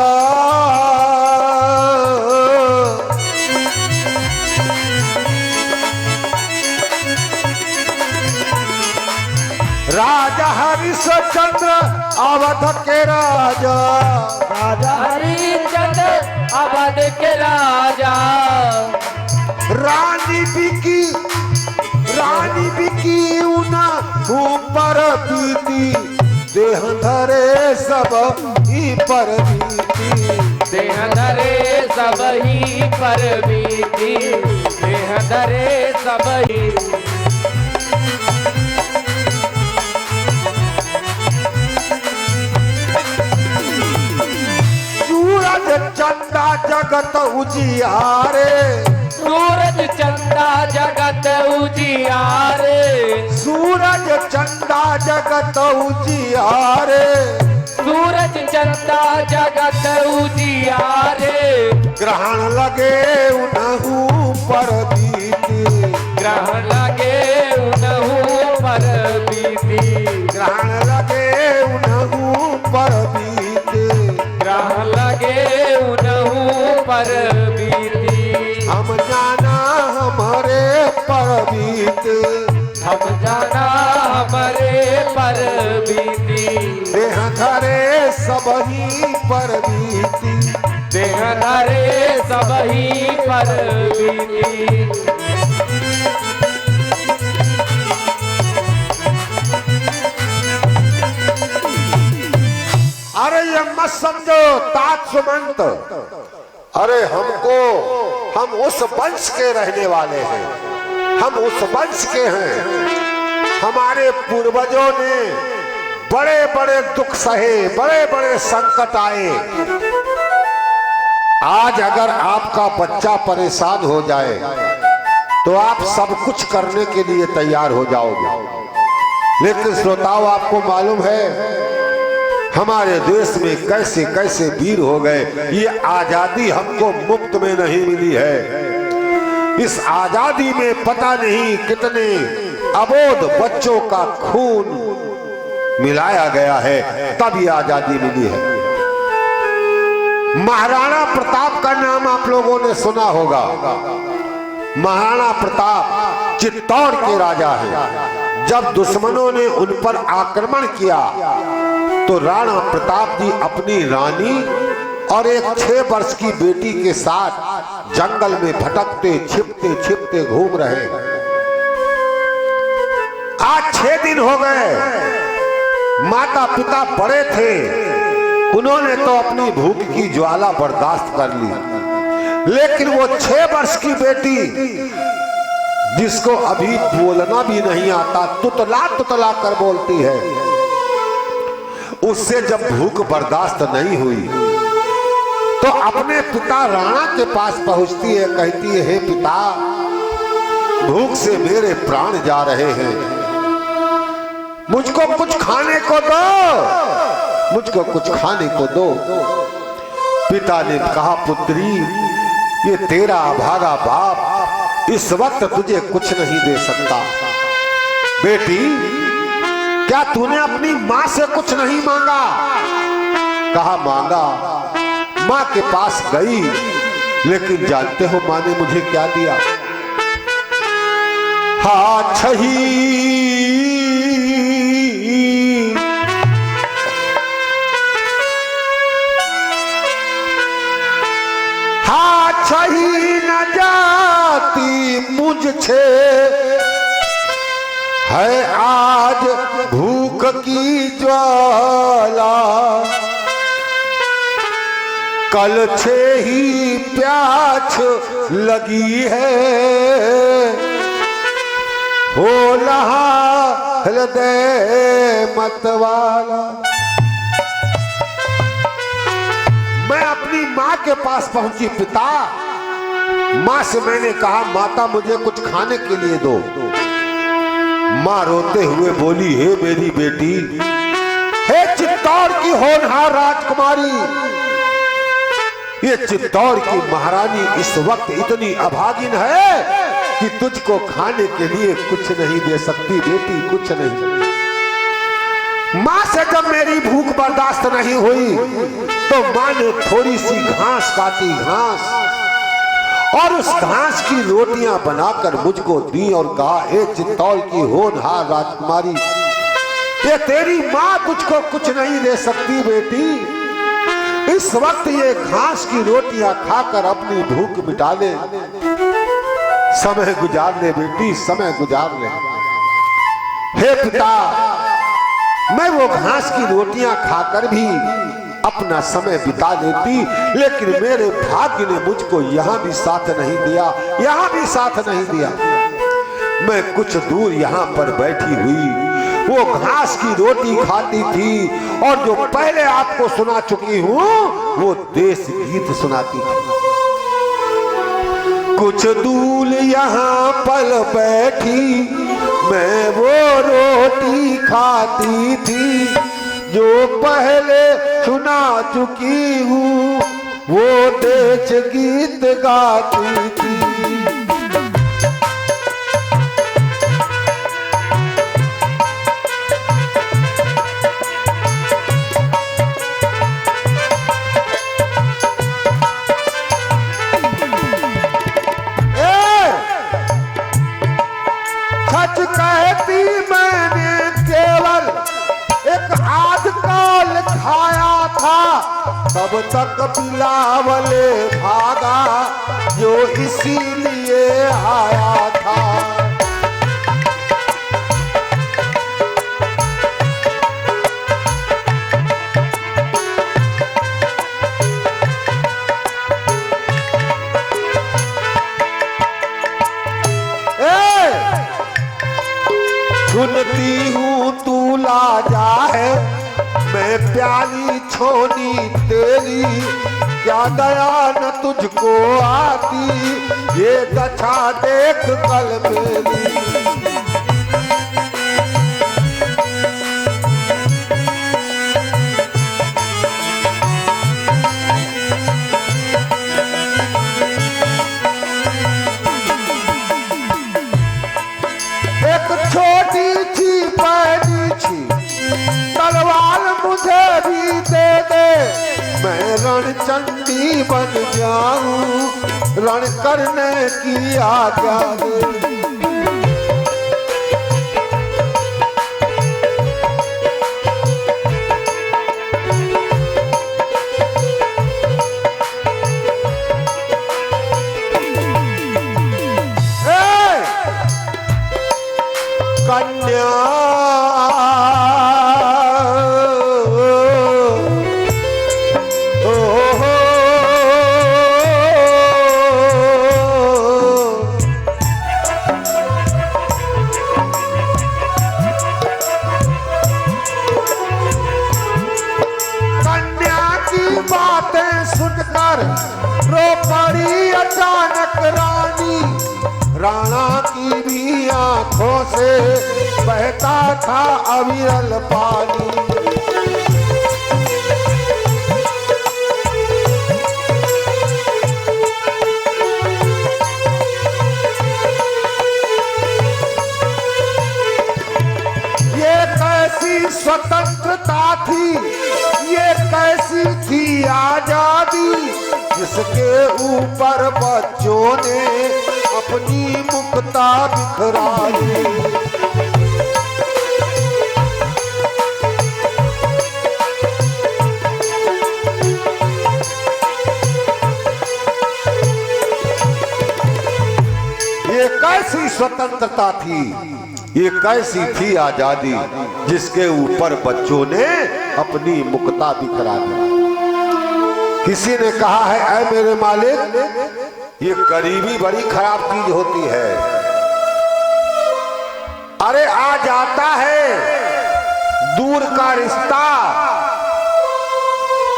राजा हरिश्चंद्र अवध के राजा, राजा हरिश्चंद्र अवध के राजा रानी बिकी उना ऊपर बीती देह धरे सब ही पर बीती देह धरे सब ही पर बीती देह धरे सब ही सूरज चंदा जगत उजियारे सूरज चंदा जगत उजियारे सूरज चंदा जगत उजियारे सूरज चंदा जगत उजियारे ग्रहण लगे उनहु पर बीती ग्रहण लगे उनहु पर बीती ग्रहण लगे उनहु पर बीती ग्रहण लगे उनहु पर बीती हम जाना हमारे पर बीती हम जाना हमारे पर बीती देह धरे सब ही पर बीती देह धरे सब ही पर बीती अरे ये मत समझो तात सुमंत, अरे हम उस वंश के रहने वाले हैं, हम उस वंश के हैं। हमारे पूर्वजों ने बड़े बड़े दुख सहे, बड़े बड़े संकट आए। आज अगर आपका बच्चा परेशान हो जाए तो आप सब कुछ करने के लिए तैयार हो जाओगे, लेकिन श्रोताओं आपको मालूम है हमारे देश में कैसे कैसे वीर हो गए। ये आजादी हमको मुफ्त में नहीं मिली है, इस आजादी में पता नहीं कितने अबोध बच्चों का खून मिलाया गया है, तब ये आजादी मिली है। महाराणा प्रताप का नाम आप लोगों ने सुना होगा। महाराणा प्रताप चित्तौड़ के राजा हैं। जब दुश्मनों ने उन पर आक्रमण किया तो राणा प्रताप जी अपनी रानी और एक 6 वर्ष की बेटी के साथ जंगल में भटकते छिपते छिपते घूम रहे हैं। आज 6 दिन हो गए, माता पिता बड़े थे, उन्होंने तो अपनी भूख की ज्वाला बर्दाश्त कर ली, लेकिन वो 6 वर्ष की बेटी जिसको अभी बोलना भी नहीं आता, तुतला तुतला कर बोलती है, उससे जब भूख बर्दाश्त नहीं हुई तो अपने पिता राणा के पास पहुंचती है, कहती है, हे पिता, भूख से मेरे प्राण जा रहे हैं, मुझको कुछ खाने को दो, मुझको कुछ खाने को दो। पिता ने कहा, पुत्री, ये तेरा अभागा बाप इस वक्त तुझे कुछ नहीं दे सकता। बेटी, क्या तूने अपनी माँ से कुछ नहीं मांगा? कहा, मांगा। माँ के पास गई, लेकिन जानते हो माँ ने मुझे क्या दिया? हाँ छही, हाँ छही न जाती मुझसे है आज भूख की ज्वाला, कल से ही प्यास लगी है, हो रहा हृदय मतवाला। मैं अपनी माँ के पास पहुंची, पिता, माँ से मैंने कहा, माता मुझे कुछ खाने के लिए दो। माँ रोते हुए बोली, हे मेरी बेटी, हे चित्तौड़ की होनहार राजकुमारी, ये चित्तौड़ की महारानी इस वक्त इतनी अभागिन है कि तुझको खाने के लिए कुछ नहीं दे सकती। बेटी, कुछ नहीं। माँ से जब मेरी भूख बर्दाश्त नहीं हुई तो माँ ने थोड़ी सी घास काटी, घास, और उस घास की रोटियां बनाकर मुझको दी और कहा, ए चित्तौड़ की होनहार राजकुमारी, ये तेरी माँ तुझको कुछ नहीं दे सकती बेटी, इस वक्त ये घास की रोटियां खाकर अपनी भूख मिटा ले, समय गुजार ले बेटी, समय गुजार ले। हे पिता, मैं वो घास की रोटियां खाकर भी अपना समय बिता देती, लेकिन मेरे भाग्य ने मुझको यहां भी साथ नहीं दिया, यहां भी साथ नहीं दिया। मैं कुछ दूर यहां पर बैठी हुई वो घास की रोटी खाती थी, और जो पहले आपको सुना चुकी हूं वो देश गीत सुनाती थी। कुछ दूर यहाँ पर बैठी मैं वो रोटी खाती थी, जो पहले सुना चुकी हूँ वो देश गीत गाती थी। कहती मैंने केवल एक आध काल खाया था, तब तक बिलावले भागा जो इसीलिए आया था। सुनती हूँ तू लाजा है, मैं प्याली छोनी तेरी, क्या दया न तुझको आती, ये दशा देख कल मेरी। छोटी सी पैनी छी तलवार मुझे भी दे दे, मैं रणचंडी बन जाऊं, रण करने की आज्ञा दे। कन्या की बातें सुनकर रो पड़ी अचानक रानी, राणा की भी आंखों से बहता था अविरल पानी। ये कैसी स्वतंत्रता थी, ये कैसी थी आजादी, जिसके ऊपर बच्चों ने अपनी मुक्ता बिखराई। ये कैसी स्वतंत्रता थी, ये कैसी थी आजादी, जिसके ऊपर बच्चों ने अपनी मुक्ता बिखरा दी। किसी ने कहा है, ऐ मेरे मालिक, ये गरीबी बड़ी खराब चीज होती है। अरे आ जाता है दूर का रिश्ता,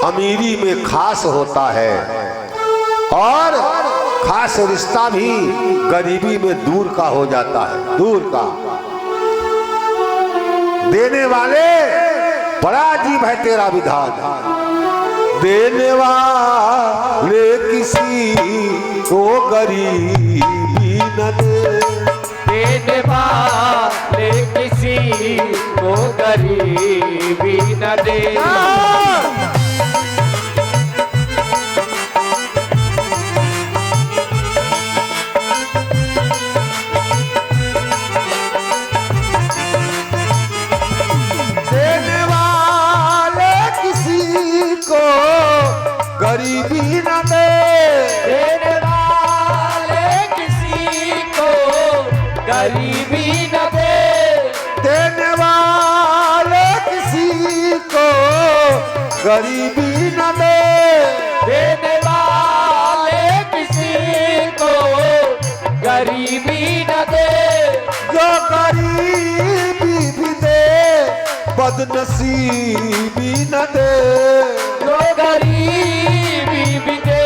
अमीरी में खास होता है, और खास रिश्ता भी गरीबी में दूर का हो जाता है, दूर का। देने वाले बड़ा अजीब है तेरा विधान, देने वाले किसी को गरीबी न दे, देने वाले किसी को गरीबी न दे। देने वाले किसी को गरीबी न दे, देने वाले किसी को गरीबी न दे, देने वाले किसी को गरीबी न दे, जो गरीबी भी दे बदनसीबी न दे, जो गरीबी भी दे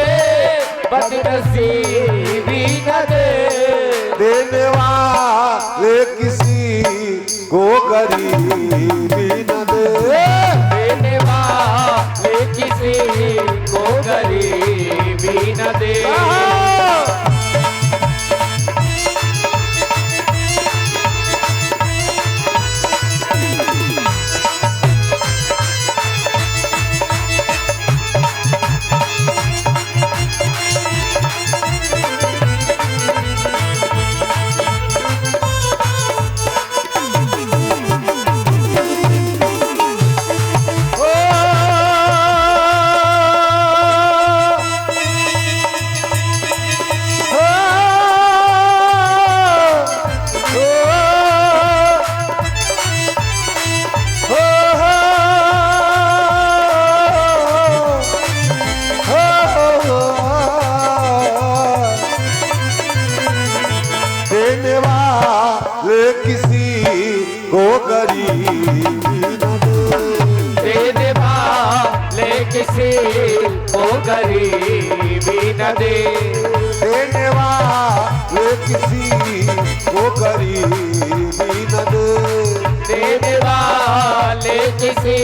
बदनसीबी न दे, देने वाले किसी को गरीबी न दे, देने वाले किसी को गरीबी न दे। देने वाले किसी को गरीबी न दे, देने वाले किसी को गरीबी न दे, देने वाले किसी को गरीबी न दे, देने वाले किसी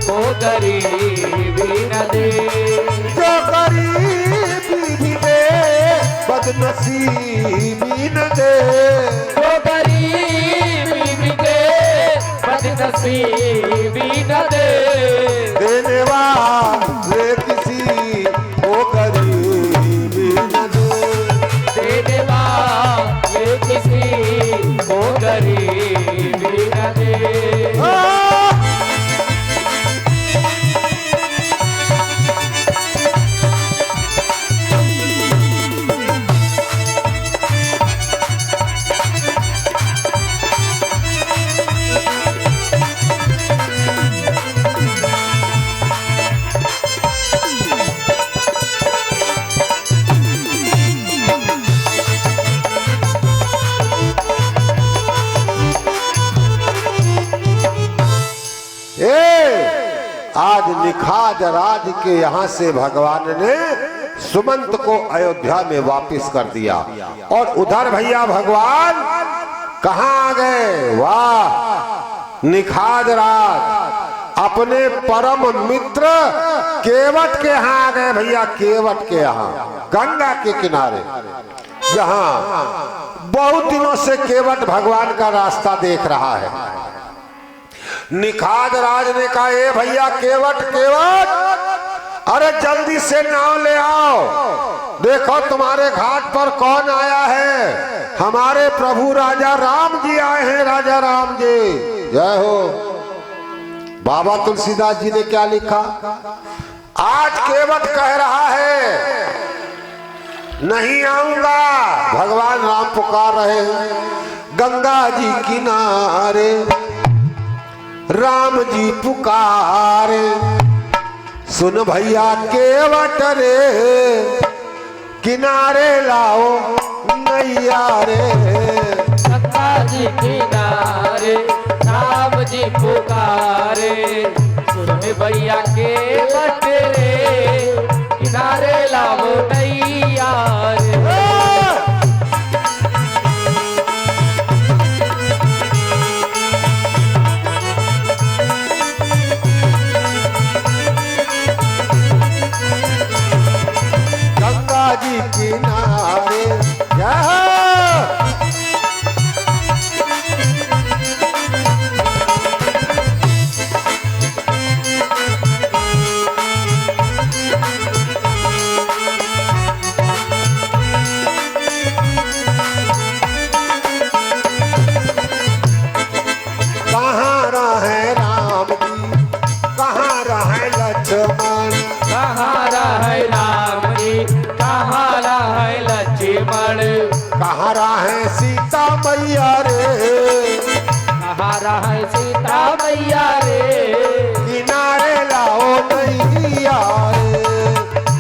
को गरीबी न दे, जो गरीबी भी दे बदनसीबी न दे, जो गरीबी भी दे बदनसीबी न दे, देने वाले किसी को गरीबी न दे, देने वाले किसी को गरीबी न दे। आज निखाद राज के यहाँ से भगवान ने सुमंत को अयोध्या में वापस कर दिया और उधर भैया भगवान कहाँ आ गए? वाह, निखाद राज अपने परम मित्र केवट के यहाँ आ गए भैया। केवट के यहाँ गंगा के किनारे, जहाँ बहुत दिनों से केवट भगवान का रास्ता देख रहा है। निखाद राज ने कहा, ए भैया केवट केवट, अरे जल्दी से नाव ले आओ, देखो तुम्हारे घाट पर कौन आया है। हमारे प्रभु राजा राम जी आए हैं। राजा राम जी जय हो। बाबा तुलसीदास जी ने क्या लिखा? आज केवट कह रहा है नहीं आऊंगा। भगवान राम पुकार रहे हैं, गंगा जी किनारे राम जी पुकारे, सुन भैया केवट रे, किनारे लाओ नैया रे। गंगा जी किनारे राम जी पुकारे, सुन भैया केवट रे, किनारे लाओ नैया रे। जी किनारे कहाँ रहे राम जी, कहाँ रहे लक्ष्मण, कहाँ रहे राम जी, कहाँ रहे लक्ष्मण, कहाँ रहे सीता मैया रे, कहाँ रहे सीता मैया रे, किनारे लाओ नैया रे,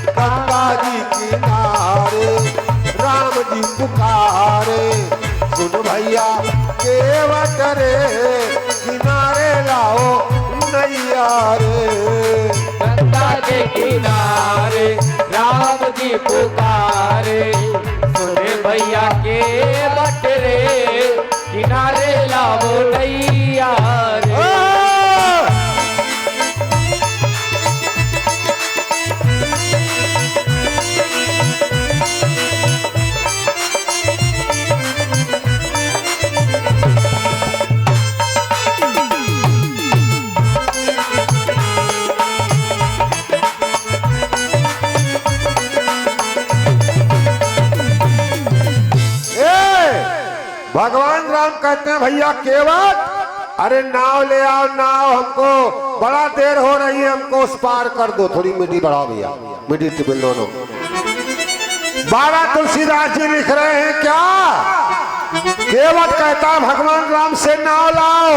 गंगा जी किनारे राम जी पुकारे, सुन भैया केवट रे, किनारे लाओ नैया रे, गंगा के किनारे राम जी पुकारे, सुने भैया के बट रे, किनारे लाओ नैया रे। भगवान राम कहते हैं भैया केवट, अरे नाव ले आओ, नाव हमको बड़ा देर हो रही है, हमको उस पार कर दो, थोड़ी मिट्टी बढ़ाओ भैया, मिट्टी टिबिल दोनों। बाबा तुलसीदास जी लिख रहे हैं क्या, केवट कहता है भगवान राम से नाव लाओ,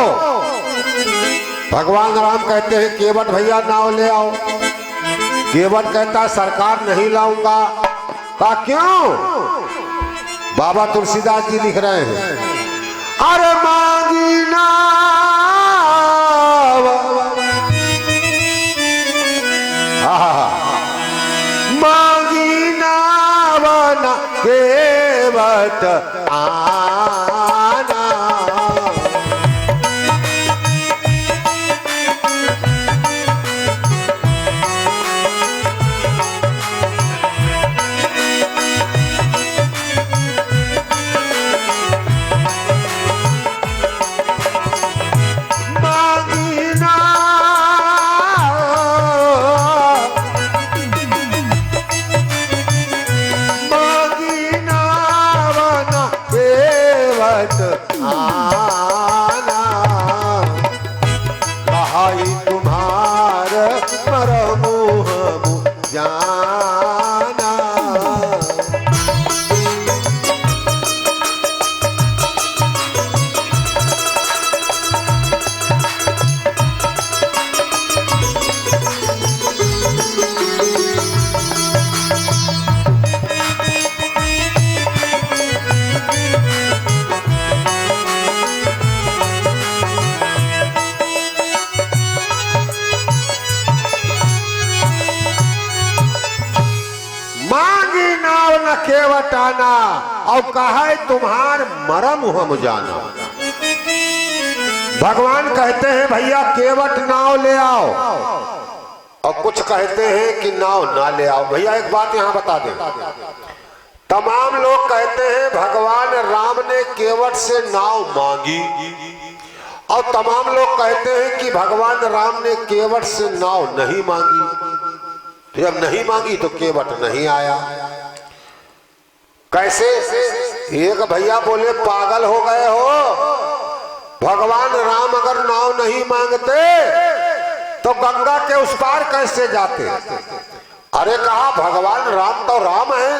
भगवान राम कहते हैं केवट भैया नाव ले आओ, केवट कहता है सरकार नहीं लाऊंगा, कहा क्यों, बाबा तुलसीदास जी लिख रहे हैं, अरे मांगी नाव, मांगी नाव न केवट आना, आना, कहाई तुम्हार मरमु हम जाना, केवट आना, और कहा तुम्हार मरम हम जाना। भगवान कहते हैं भैया केवट नाव ले आओ, और कुछ कहते हैं कि नाव ना ले आओ। भैया एक बात यहां बता दें, तमाम लोग कहते हैं भगवान राम ने केवट से नाव मांगी, और तमाम लोग कहते हैं कि भगवान राम ने केवट से नाव नहीं मांगी। जब नहीं मांगी तो केवट नहीं आया। कैसे? एक भैया बोले पागल हो गए हो, भगवान राम अगर नाव नहीं मांगते तो गंगा के उस पार कैसे जाते? अरे कहा भगवान राम तो राम है,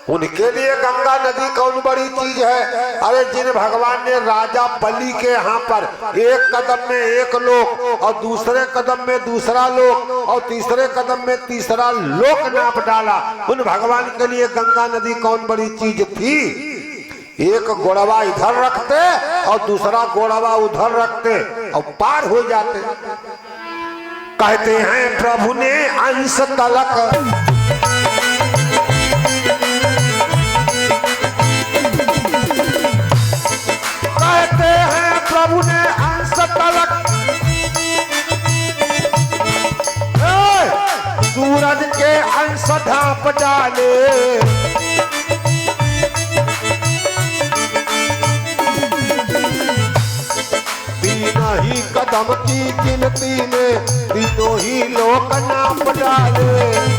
उनके लिए गंगा नदी कौन बड़ी चीज है। अरे जिन भगवान ने राजा बलि के यहाँ पर एक कदम में एक लोक, और दूसरे कदम में दूसरा लोक, और तीसरे कदम में तीसरा लोक नाप डाला, उन भगवान के लिए गंगा नदी कौन बड़ी चीज थी? एक गोड़वा इधर रखते और दूसरा गोड़वा उधर रखते और पार हो जाते। कहते हैं प्रभु ने अंश तलक प्रभु ने अंश तलक सूरज के अंश ढांप डाले, तीन ही कदम की गिनती में तीनों ही लोक नाप डाले।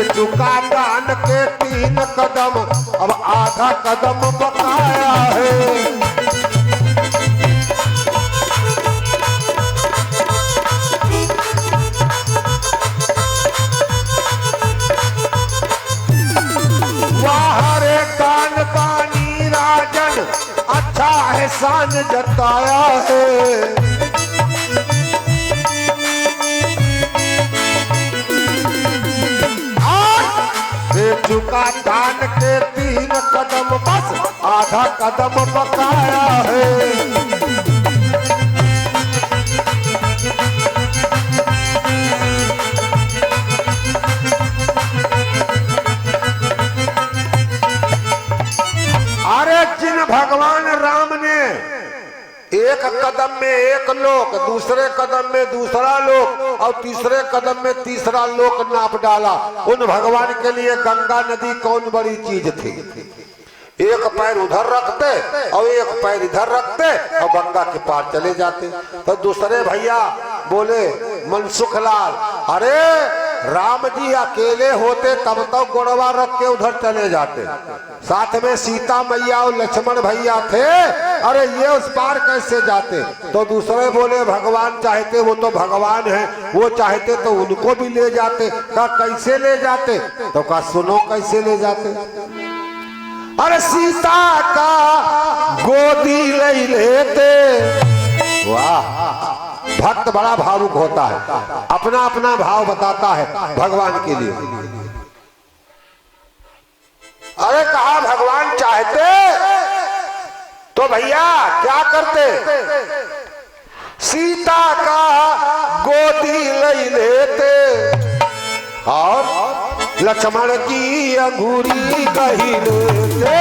दे चुका दान के 3 कदम, अब आधा कदम बकाया है। अच्छा एहसान जताया है। दे चुका दान के 3 कदम, बस आधा कदम बकाया है। भगवान राम ने एक कदम में एक लोक, दूसरे कदम में दूसरा लोक और तीसरे कदम में तीसरा लोक नाप डाला। उन भगवान के लिए गंगा नदी कौन बड़ी चीज थी? एक पैर उधर रखते और एक पैर इधर रखते और गंगा के पार चले जाते। तो दूसरे भैया बोले मनसुख लाल, अरे राम जी अकेले होते तब तो गोड़वा रख के उधर चले जाते, साथ में सीता मैया और लक्ष्मण भैया थे, अरे ये उस पार कैसे जाते? तो दूसरे बोले भगवान चाहते, वो तो भगवान है, वो चाहते तो उनको भी ले जाते। कहा कैसे ले जाते? तो कहा सुनो कैसे ले जाते। अरे सीता का गोदी ले लेते। वाह, भक्त बड़ा भावुक होता है, अपना अपना भाव बताता है भगवान के लिए। अरे कहा भगवान चाहते तो भैया क्या करते? सीता का गोदी ले लेते और लक्ष्मण की अंगूरी कही लेते।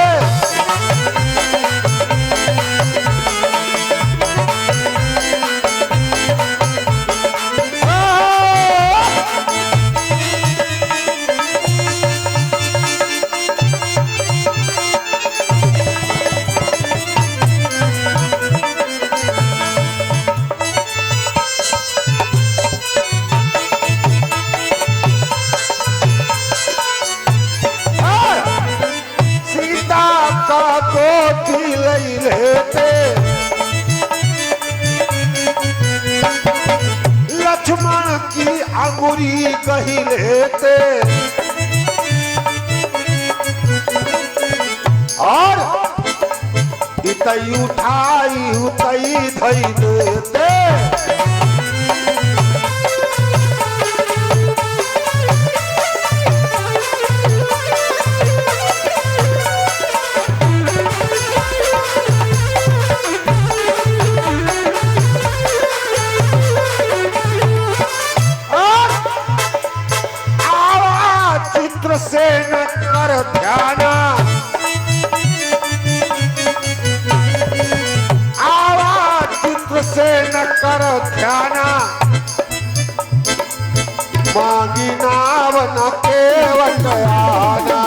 लक्ष्मण की अंगुरी कही लेते और इतई उठाई उतई धई देते। से न कर ध्याना, आवाज चित्र से न कर ध्याना, मांगी नाव न केवट आना।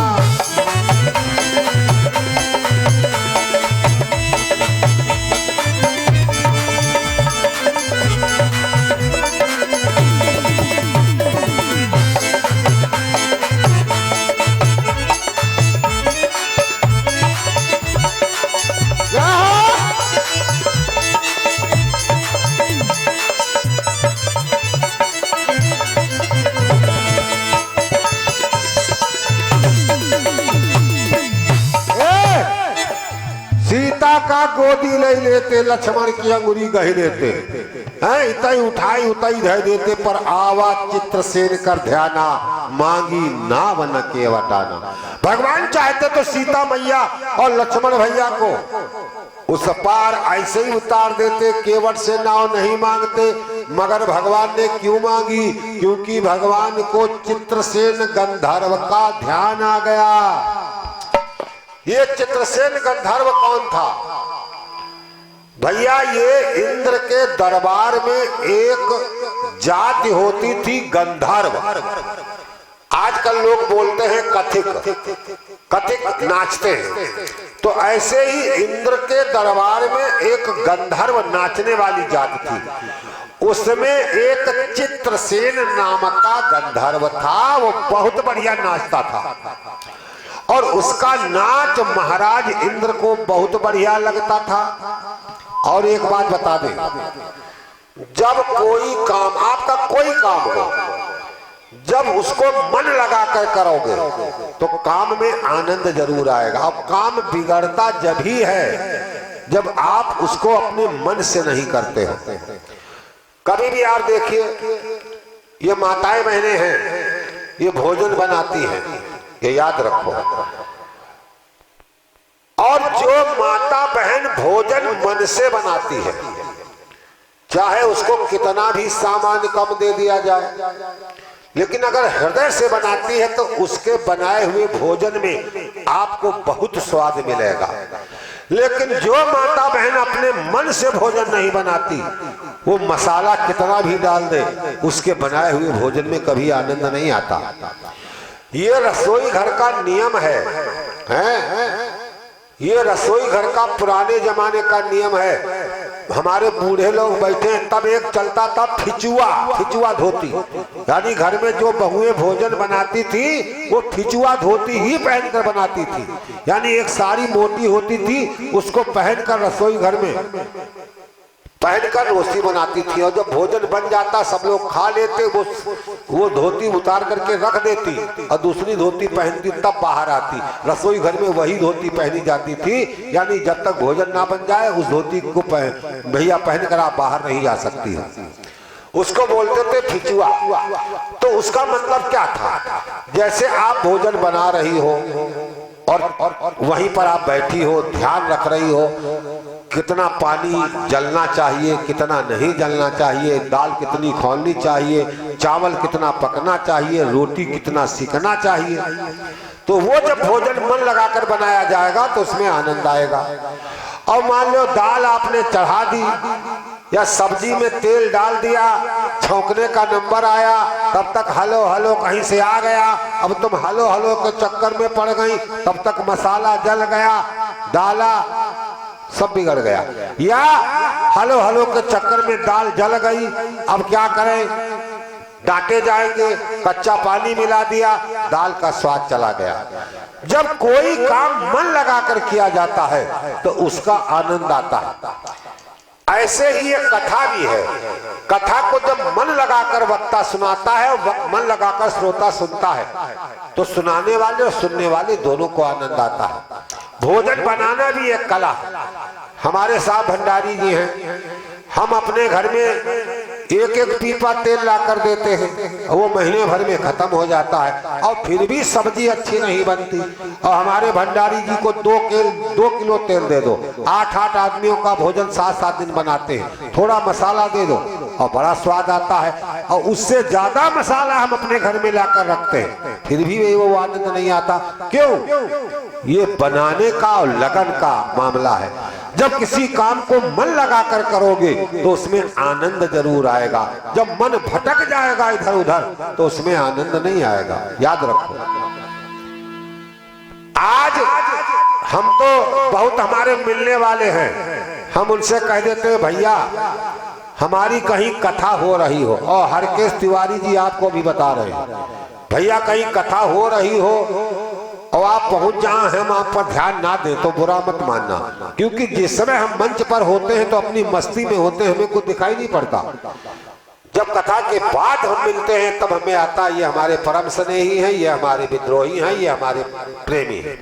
का गोदी ले लेते, लक्ष्मण की अंगुरी गही लेते हैं, इतई उठाई उतई धै देते, पर आवाज चित्रसेन कर ध्याना, मांगी नाव न केवटाना। भगवान चाहते तो सीता मैया और लक्ष्मण भैया को उस पार ऐसे ही उतार देते, केवट से नाव नहीं मांगते। मगर भगवान ने क्यों मांगी? क्योंकि भगवान को चित्रसेन गंधर्व का ध्यान आ गया। ये चित्रसेन गंधर्व कौन था भैया? ये इंद्र के दरबार में एक जाति होती थी गंधर्व। आजकल लोग बोलते हैं कथिक, कथिक नाचते हैं। तो ऐसे ही इंद्र के दरबार में एक गंधर्व नाचने वाली जाति थी। उसमें एक चित्रसेन नाम का गंधर्व था, वो बहुत बढ़िया नाचता था और उसका नाच महाराज इंद्र को बहुत बढ़िया लगता था। और एक बात बता दें, जब कोई काम, आपका कोई काम हो, जब उसको मन लगा कर करोगे तो काम में आनंद जरूर आएगा। अब काम बिगड़ता जब ही है जब आप उसको अपने मन से नहीं करते हो। कभी भी आप देखिए, ये माताएं बहनें हैं, ये भोजन बनाती हैं, ये याद रखो। और जो माता बहन भोजन मन से बनाती है, चाहे उसको कितना भी सामान कम दे दिया जाए, लेकिन अगर हृदय से बनाती है तो उसके बनाए हुए भोजन में आपको बहुत स्वाद मिलेगा। लेकिन जो माता बहन अपने मन से भोजन नहीं बनाती, वो मसाला कितना भी डाल दे, उसके बनाए हुए भोजन में कभी आनंद नहीं आता। ये रसोई घर का नियम है? ये रसोई घर का पुराने जमाने का नियम है। हमारे बूढ़े लोग बैठे हैं, तब एक चलता था फिचुआ धोती, यानी घर में जो बहुएं भोजन बनाती थी वो फिचुआ धोती ही पहनकर बनाती थी, यानी एक साड़ी मोटी होती थी, उसको पहनकर रसोई घर में पहनकर रोटी बनाती थी। और जब भोजन बन जाता, सब लोग खा लेते, वो धोती उतार करके रख देती और दूसरी धोती पहनती, तब बाहर आती। रसोई घर में वही धोती पहनी जाती थी, यानी जब तक भोजन ना बन जाए उस धोती को भैया पहनकर आप बाहर नहीं जा सकती है। उसको बोलते थे फिचुआ। तो उसका मतलब क्या था? जैसे आप भोजन बना रही हो और वहीं पर आप बैठी हो, ध्यान रख रही हो, कितना पानी जलना चाहिए, कितना नहीं जलना चाहिए, दाल कितनी खौलनी चाहिए, चावल कितना पकना चाहिए, रोटी कितना सिकना चाहिए, तो वो जब भोजन मन लगाकर बनाया जाएगा तो उसमें आनंद आएगा। और मान लो दाल आपने चढ़ा दी या सब्जी में तेल डाल दिया, छौंकने का नंबर आया, तब तक हलो हलो कहीं से आ गया, अब तुम हलो हलो के चक्कर में पड़ गई, तब तक मसाला जल गया, डाला, सब बिगड़ गया। या हलो हलो के चक्कर में दाल जल गई, अब क्या करें, डांटे जाएंगे, कच्चा पानी मिला दिया, दाल का स्वाद चला गया। जब कोई काम मन लगाकर किया जाता है तो उसका आनंद आता है। ऐसे ही एक कथा भी है। कथा को जब मन लगाकर वक्ता सुनाता है और मन लगाकर श्रोता सुनता है तो सुनाने वाले और सुनने वाले दोनों को आनंद आता है। भोजन बनाना भी एक कला है। हमारे साहब भंडारी जी हैं, हम अपने घर में एक एक पीपा तेल ला कर देते हैं, वो महीने भर में खत्म हो जाता है और फिर भी सब्जी अच्छी नहीं बनती। और हमारे भंडारी जी को 2 किलो तेल दे दो, 8 आदमियों का भोजन 7 दिन बनाते हैं, थोड़ा मसाला दे दो और बड़ा स्वाद आता है। और उससे ज्यादा मसाला हम अपने घर में लाकर रखते हैं, फिर भी वो आनंद नहीं आता। क्यों? ये बनाने का और लगन का मामला है। जब किसी काम को मन लगाकर करोगे तो उसमें आनंद जरूर आएगा। जब मन भटक जाएगा इधर उधर तो उसमें आनंद नहीं आएगा, याद रखो। आज हम तो बहुत हमारे मिलने वाले हैं, हम उनसे कह देते हैं भैया हमारी कहीं कथा हो रही हो, और हरकेश तिवारी जी आपको भी बता रहे हैं, भैया कहीं कथा हो रही हो और आप पहुंच जहां हम आप पर ध्यान ना दें तो बुरा मत मानना, क्योंकि जिस समय हम मंच पर होते हैं तो अपनी मस्ती में होते हैं, हमें कुछ दिखाई नहीं पड़ता। जब कथा के बाद हम मिलते हैं तब हमें आता है ये हमारे परम स्नेही हैं, ये हमारे विद्रोही हैं, ये हमारे प्रेमी हैं।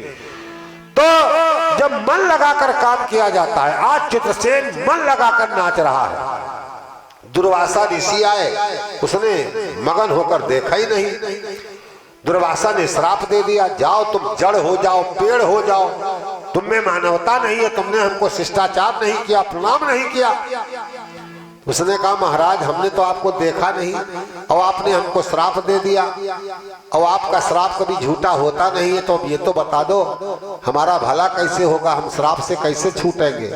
तो जब मन लगाकर काम किया जाता है, आज चित्रसेन मन लगाकर नाच रहा है। दुर्वासा ऋषि आए, उसने मगन होकर देखा ही नहीं। दुर्वासा ने श्राप दे दिया, जाओ तुम जड़ हो जाओ, पेड़ हो जाओ, तुम में मानवता नहीं है, तुमने हमको शिष्टाचार नहीं किया, प्रणाम नहीं किया। उसने कहा महाराज हमने तो आपको देखा नहीं और आपने हमको श्राप दे दिया, और आपका श्राप कभी झूठा होता नहीं है, तो अब ये तो बता दो हमारा भला कैसे होगा, हम श्राप से कैसे छूटेंगे।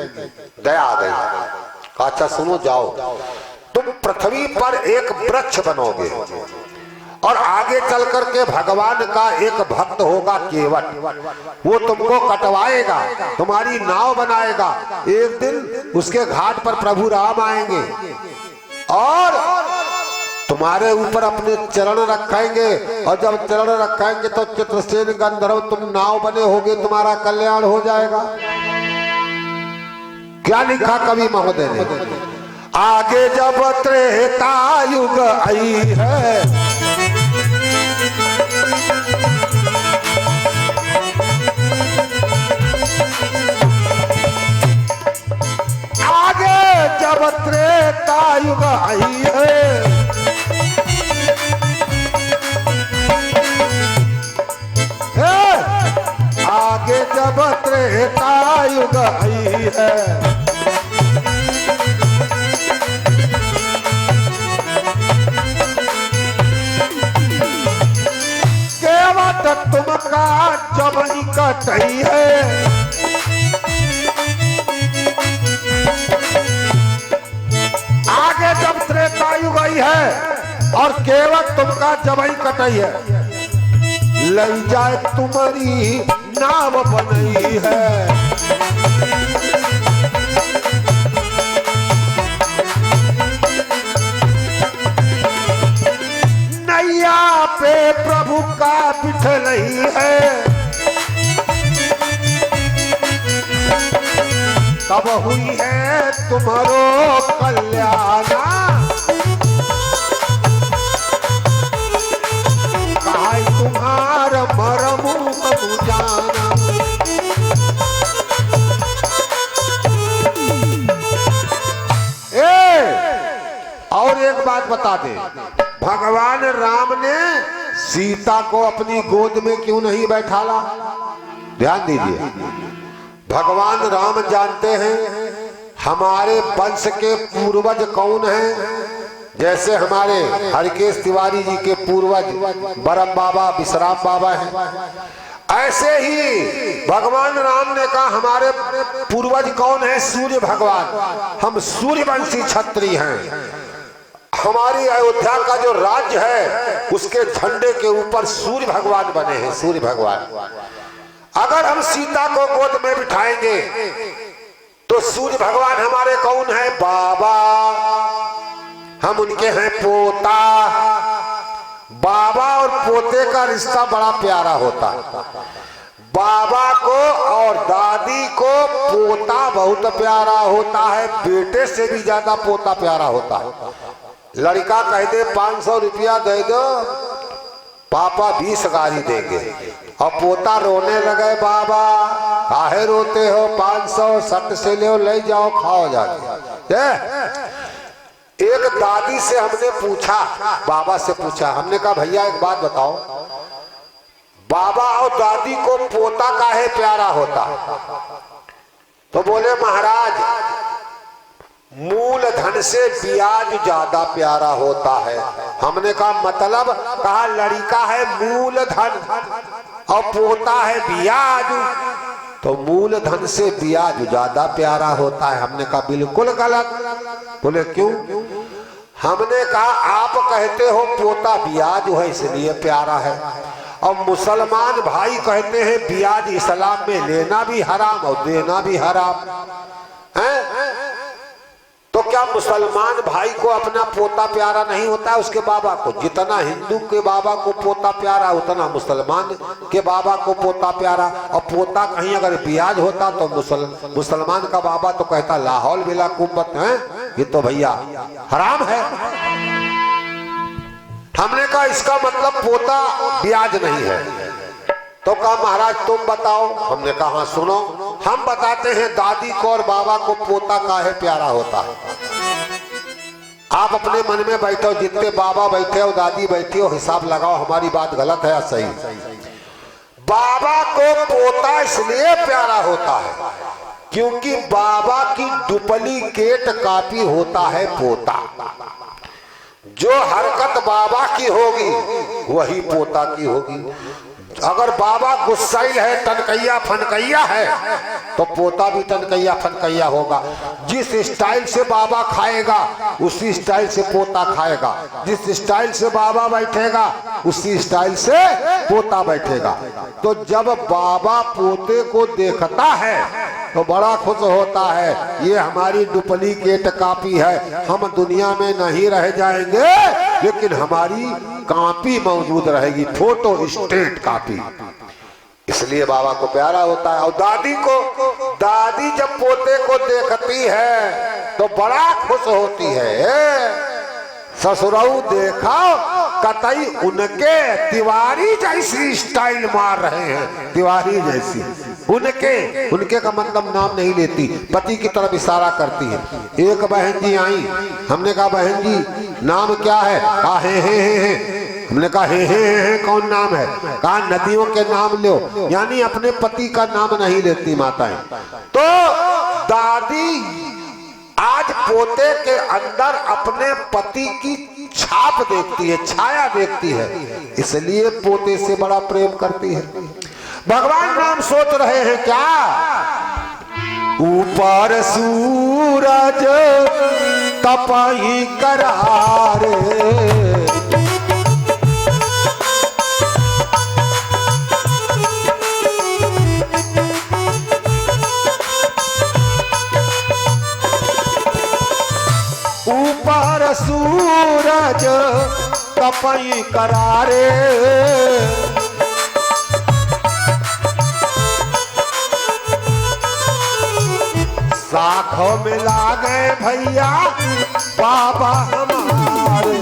दया आ गई। अच्छा सुनो, जाओ तुम पृथ्वी पर एक वृक्ष बनोगे और आगे चल करके भगवान का एक भक्त होगा केवट, वो तुमको कटवाएगा, तुम्हारी नाव बनाएगा। एक दिन उसके घाट पर प्रभु राम आएंगे और तुम्हारे ऊपर अपने चरण रखेंगे, और जब चरण रखेंगे तो चित्रसेन गंधर्व तुम नाव बने होगे, तुम्हारा कल्याण हो जाएगा। क्या लिखा कवि महोदय ने? आगे जब त्रेता युग आई है, आगे जब त्रेता युग आई है, आगे जब त्रेता युग आई है, केवट तुमका जब कटई है, आगे जब त्रेता युग आई है और केवट तुमका जबई कटई है, लई जाए तुम्हारी नाव बनई है। नैया पे प्रभु का बिठलई है, तब हुई है तुम्हारो कल्याणा। तुम्हारा मरमु जाना। और एक बात बता दे, भगवान राम ने सीता को अपनी गोद में क्यों नहीं बैठाला? ध्यान दीजिए, भगवान राम जानते हैं हमारे वंश के पूर्वज कौन हैं। जैसे हमारे हरकेश तिवारी जी के पूर्वज बरम बाबा विश्राम बाबा हैं, ऐसे ही भगवान राम ने कहा हमारे पूर्वज कौन है? सूर्य भगवान। हम सूर्यवंशी क्षत्रिय हैं। हमारी अयोध्या का जो राज्य है उसके झंडे के ऊपर सूर्य भगवान बने हैं, सूर्य भगवान। अगर हम सीता को गोद में बिठाएंगे तो सूर्य भगवान हमारे कौन है? बाबा। हम उनके हैं पोता। बाबा और पोते का रिश्ता बड़ा प्यारा होता है। बाबा को और दादी को पोता बहुत प्यारा होता है, बेटे से भी ज्यादा पोता प्यारा होता है। लड़का कह दे 500 रुपया दे दो, पापा 20 गाड़ी देंगे, और पोता रोने लगे, बाबा काहे रोते हो, 500 सट से ले ले जाओ, खाओ जाके। एक दादी से हमने पूछा, बाबा से पूछा, हमने कहा भैया एक बात बताओ, बाबा और दादी को पोता काहे प्यारा होता? तो बोले महाराज मूल धन से ब्याज ज्यादा प्यारा होता है। हमने कहा मतलब? कहा लड़का है मूल धन और पोता है ब्याज, तो मूल धन से ब्याज ज्यादा प्यारा होता है। हमने कहा बिल्कुल गलत। बोले क्यों? हमने कहा आप कहते हो पोता ब्याज है इसलिए प्यारा है, और मुसलमान भाई कहते हैं ब्याज इस्लाम में लेना भी हराम और देना भी हराम है। तो क्या मुसलमान भाई को अपना पोता प्यारा नहीं होता है उसके बाबा को? जितना हिंदू के बाबा को पोता प्यारा उतना मुसलमान के बाबा को पोता प्यारा। और पोता कहीं अगर ब्याज होता तो मुसलमान का बाबा तो कहता लाहौल बिला कुब्बत है, ये तो भैया हराम है। हमने कहा इसका मतलब पोता ब्याज नहीं है। तो कहा महाराज तुम बताओ। हमने कहा हाँ सुनो, हम बताते हैं दादी को और बाबा को पोता काहे प्यारा होता है। आप अपने मन में बैठो, जितने बाबा बैठे हो दादी बैठी हो, हिसाब लगाओ हमारी बात गलत है या सही। बाबा को पोता इसलिए प्यारा होता है क्योंकि बाबा की डुप्लीकेट कॉपी होता है पोता। जो हरकत बाबा की होगी वही पोता की होगी। अगर बाबा गुस्साइल है, टनकैया फनकैया है, तो पोता भी टनकैया फनकैया होगा। जिस स्टाइल से बाबा खाएगा उसी स्टाइल से पोता खाएगा, जिस स्टाइल से बाबा बैठेगा उसी स्टाइल से पोता बैठेगा। तो जब बाबा पोते को देखता है तो बड़ा खुश होता है। ये हमारी डुप्लीकेट कॉपी है, हम दुनिया में नहीं रह जाएंगे लेकिन हमारी कॉपी मौजूद रहेगी, फोटो स्टेट कॉपी। इसलिए बाबा को प्यारा होता है। और दादी जब पोते को देखती है तो बड़ा खुश होती है। ससुराल देखा कतई उनके तिवारी जैसी स्टाइल मार रहे हैं, तिवारी जैसी। उनके का मतलब नाम नहीं लेती, पति की तरफ इशारा करती है। एक बहन जी आई, हमने कहा बहन जी नाम क्या है? कहा हे। हमने कहा हे कौन नाम है? कहा नदियों के नाम लो, यानी अपने पति का नाम नहीं लेती माताएं। तो दादी आज पोते के अंदर अपने पति की छाप देखती है, छाया देखती है, इसलिए पोते से बड़ा प्रेम करती है। भगवान नाम सोच रहे हैं क्या? ऊपर सूरज तपही करारे, ऊपर सूरज तपई करारे, साखों में ला गए भैया बाबा हमारे।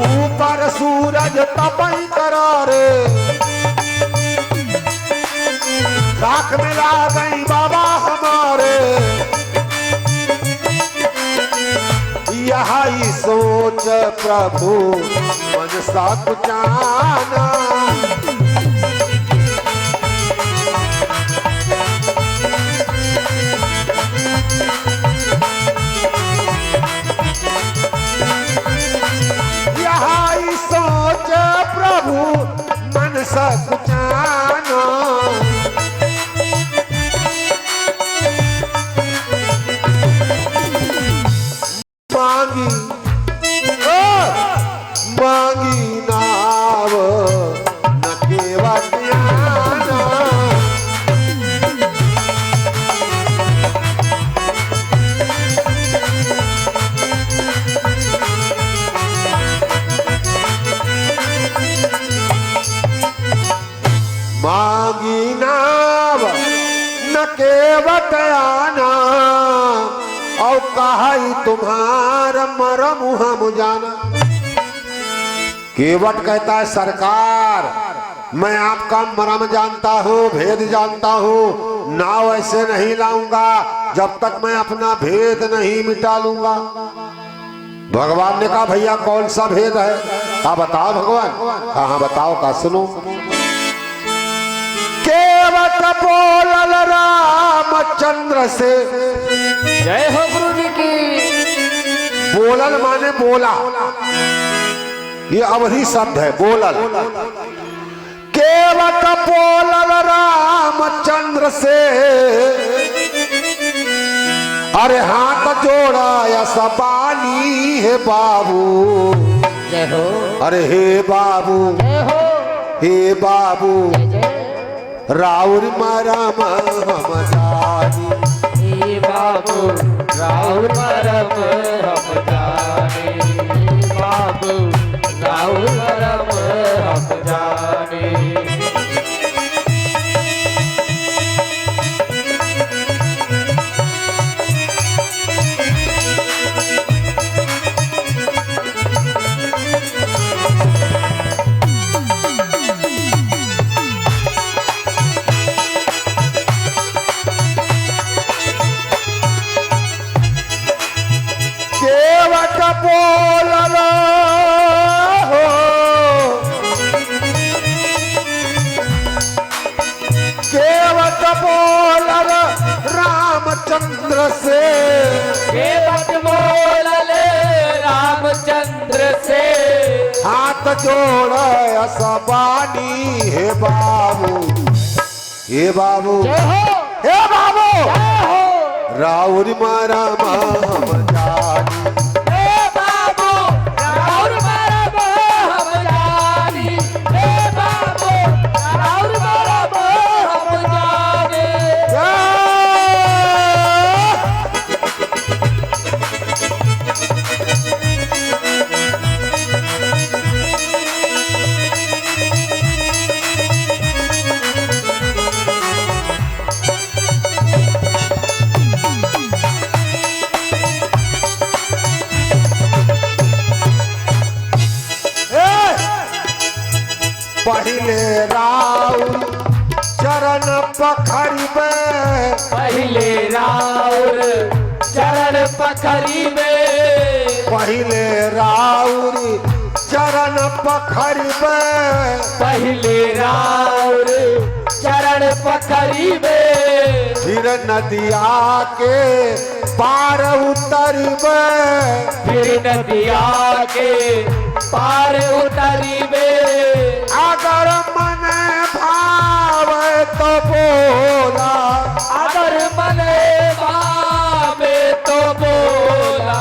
ऊपर सूरज तपई करारे, राख में ला गई बाबा हमारे। यही सोच प्रभु मन सा जाना, यही सोच प्रभु मन सा जाना। मांगी नाव न केवट आना, मांगी नाव न केवट आना, और कहा तुम्हारा मरम हम जाना। केवट कहता है सरकार मैं आपका मरम जानता हूँ, भेद जानता हूँ, नाव ऐसे नहीं लाऊंगा जब तक मैं अपना भेद नहीं मिटा लूंगा। भगवान ने कहा भैया कौन सा भेद है? कहा बताओ भगवान। हाँ बताओ, का सुनो। केवट बोलल रामचंद्र से, जय हो गुरु जी की। बोलल माने बोला, ये अवधि शब्द है बोलल। केवट बोलल रामचंद्र से, अरे हाथ जोड़ा या सबानी है बाबू। जय हो। अरे हे बाबू, जय हो। हे बाबू, जय जय। राउर मरम हम जानी। हे बाबू राउर मरम हम जाने, बाबू राउर मरम हम जाने। केवट बोलल हो, केवट बोलल रामचंद्र से, केवट बोलल रामचंद्र से, हाथ जोड़ सबानी हे बाबू। हे बाबू, जय हो। हे बाबू, जय हो। राउर मरम हम जानी। जानी हे बाबू राउर मरब हम जानी, हे बाबू राउर मरब हम जानी। पहले राउर चरण पखरिबे, पहले राउर चरण पखरिबे, पहले राउर चरण पखरिबे, पहले राउर चरण पखरिबे, फिर नदिया के पार उतरिबे, फिर नदिया के पार उतरिबे। अगर मन भावे तो बोला, अगर मने भावे तो बोला,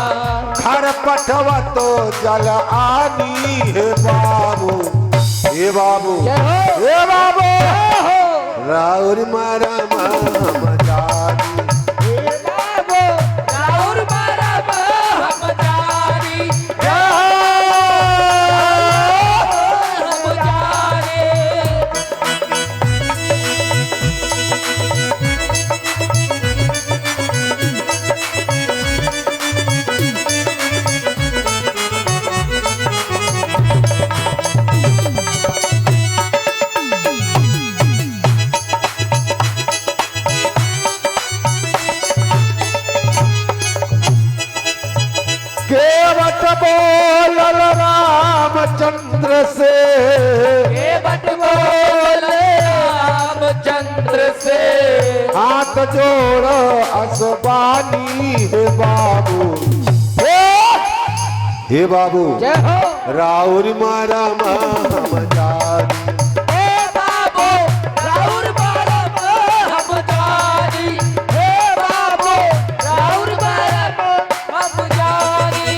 घर पठवा तो जल आनी है बाबू, हे बाबू, हे बाबू, राउर मारा माम जानी, हे बाबू राउर मरब हम जानी, हम जानी। केवट बोलल रामचंद्र से, केवट बोले रामचंद्र से, हाथ जोड़ असबानी है बाबू, हे बाबू, जय हो। राउर मारा माम जानी, हे बाबू राउर मरब हम जानी, हे बाबू राउर मरब हम जानी।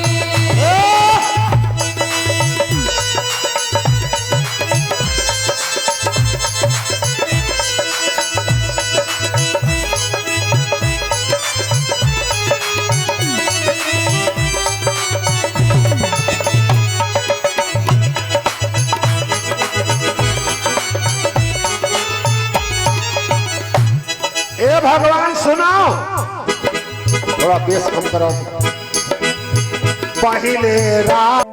ए भगवान सुनाओ, थोड़ा बेस कम करो। पहले राम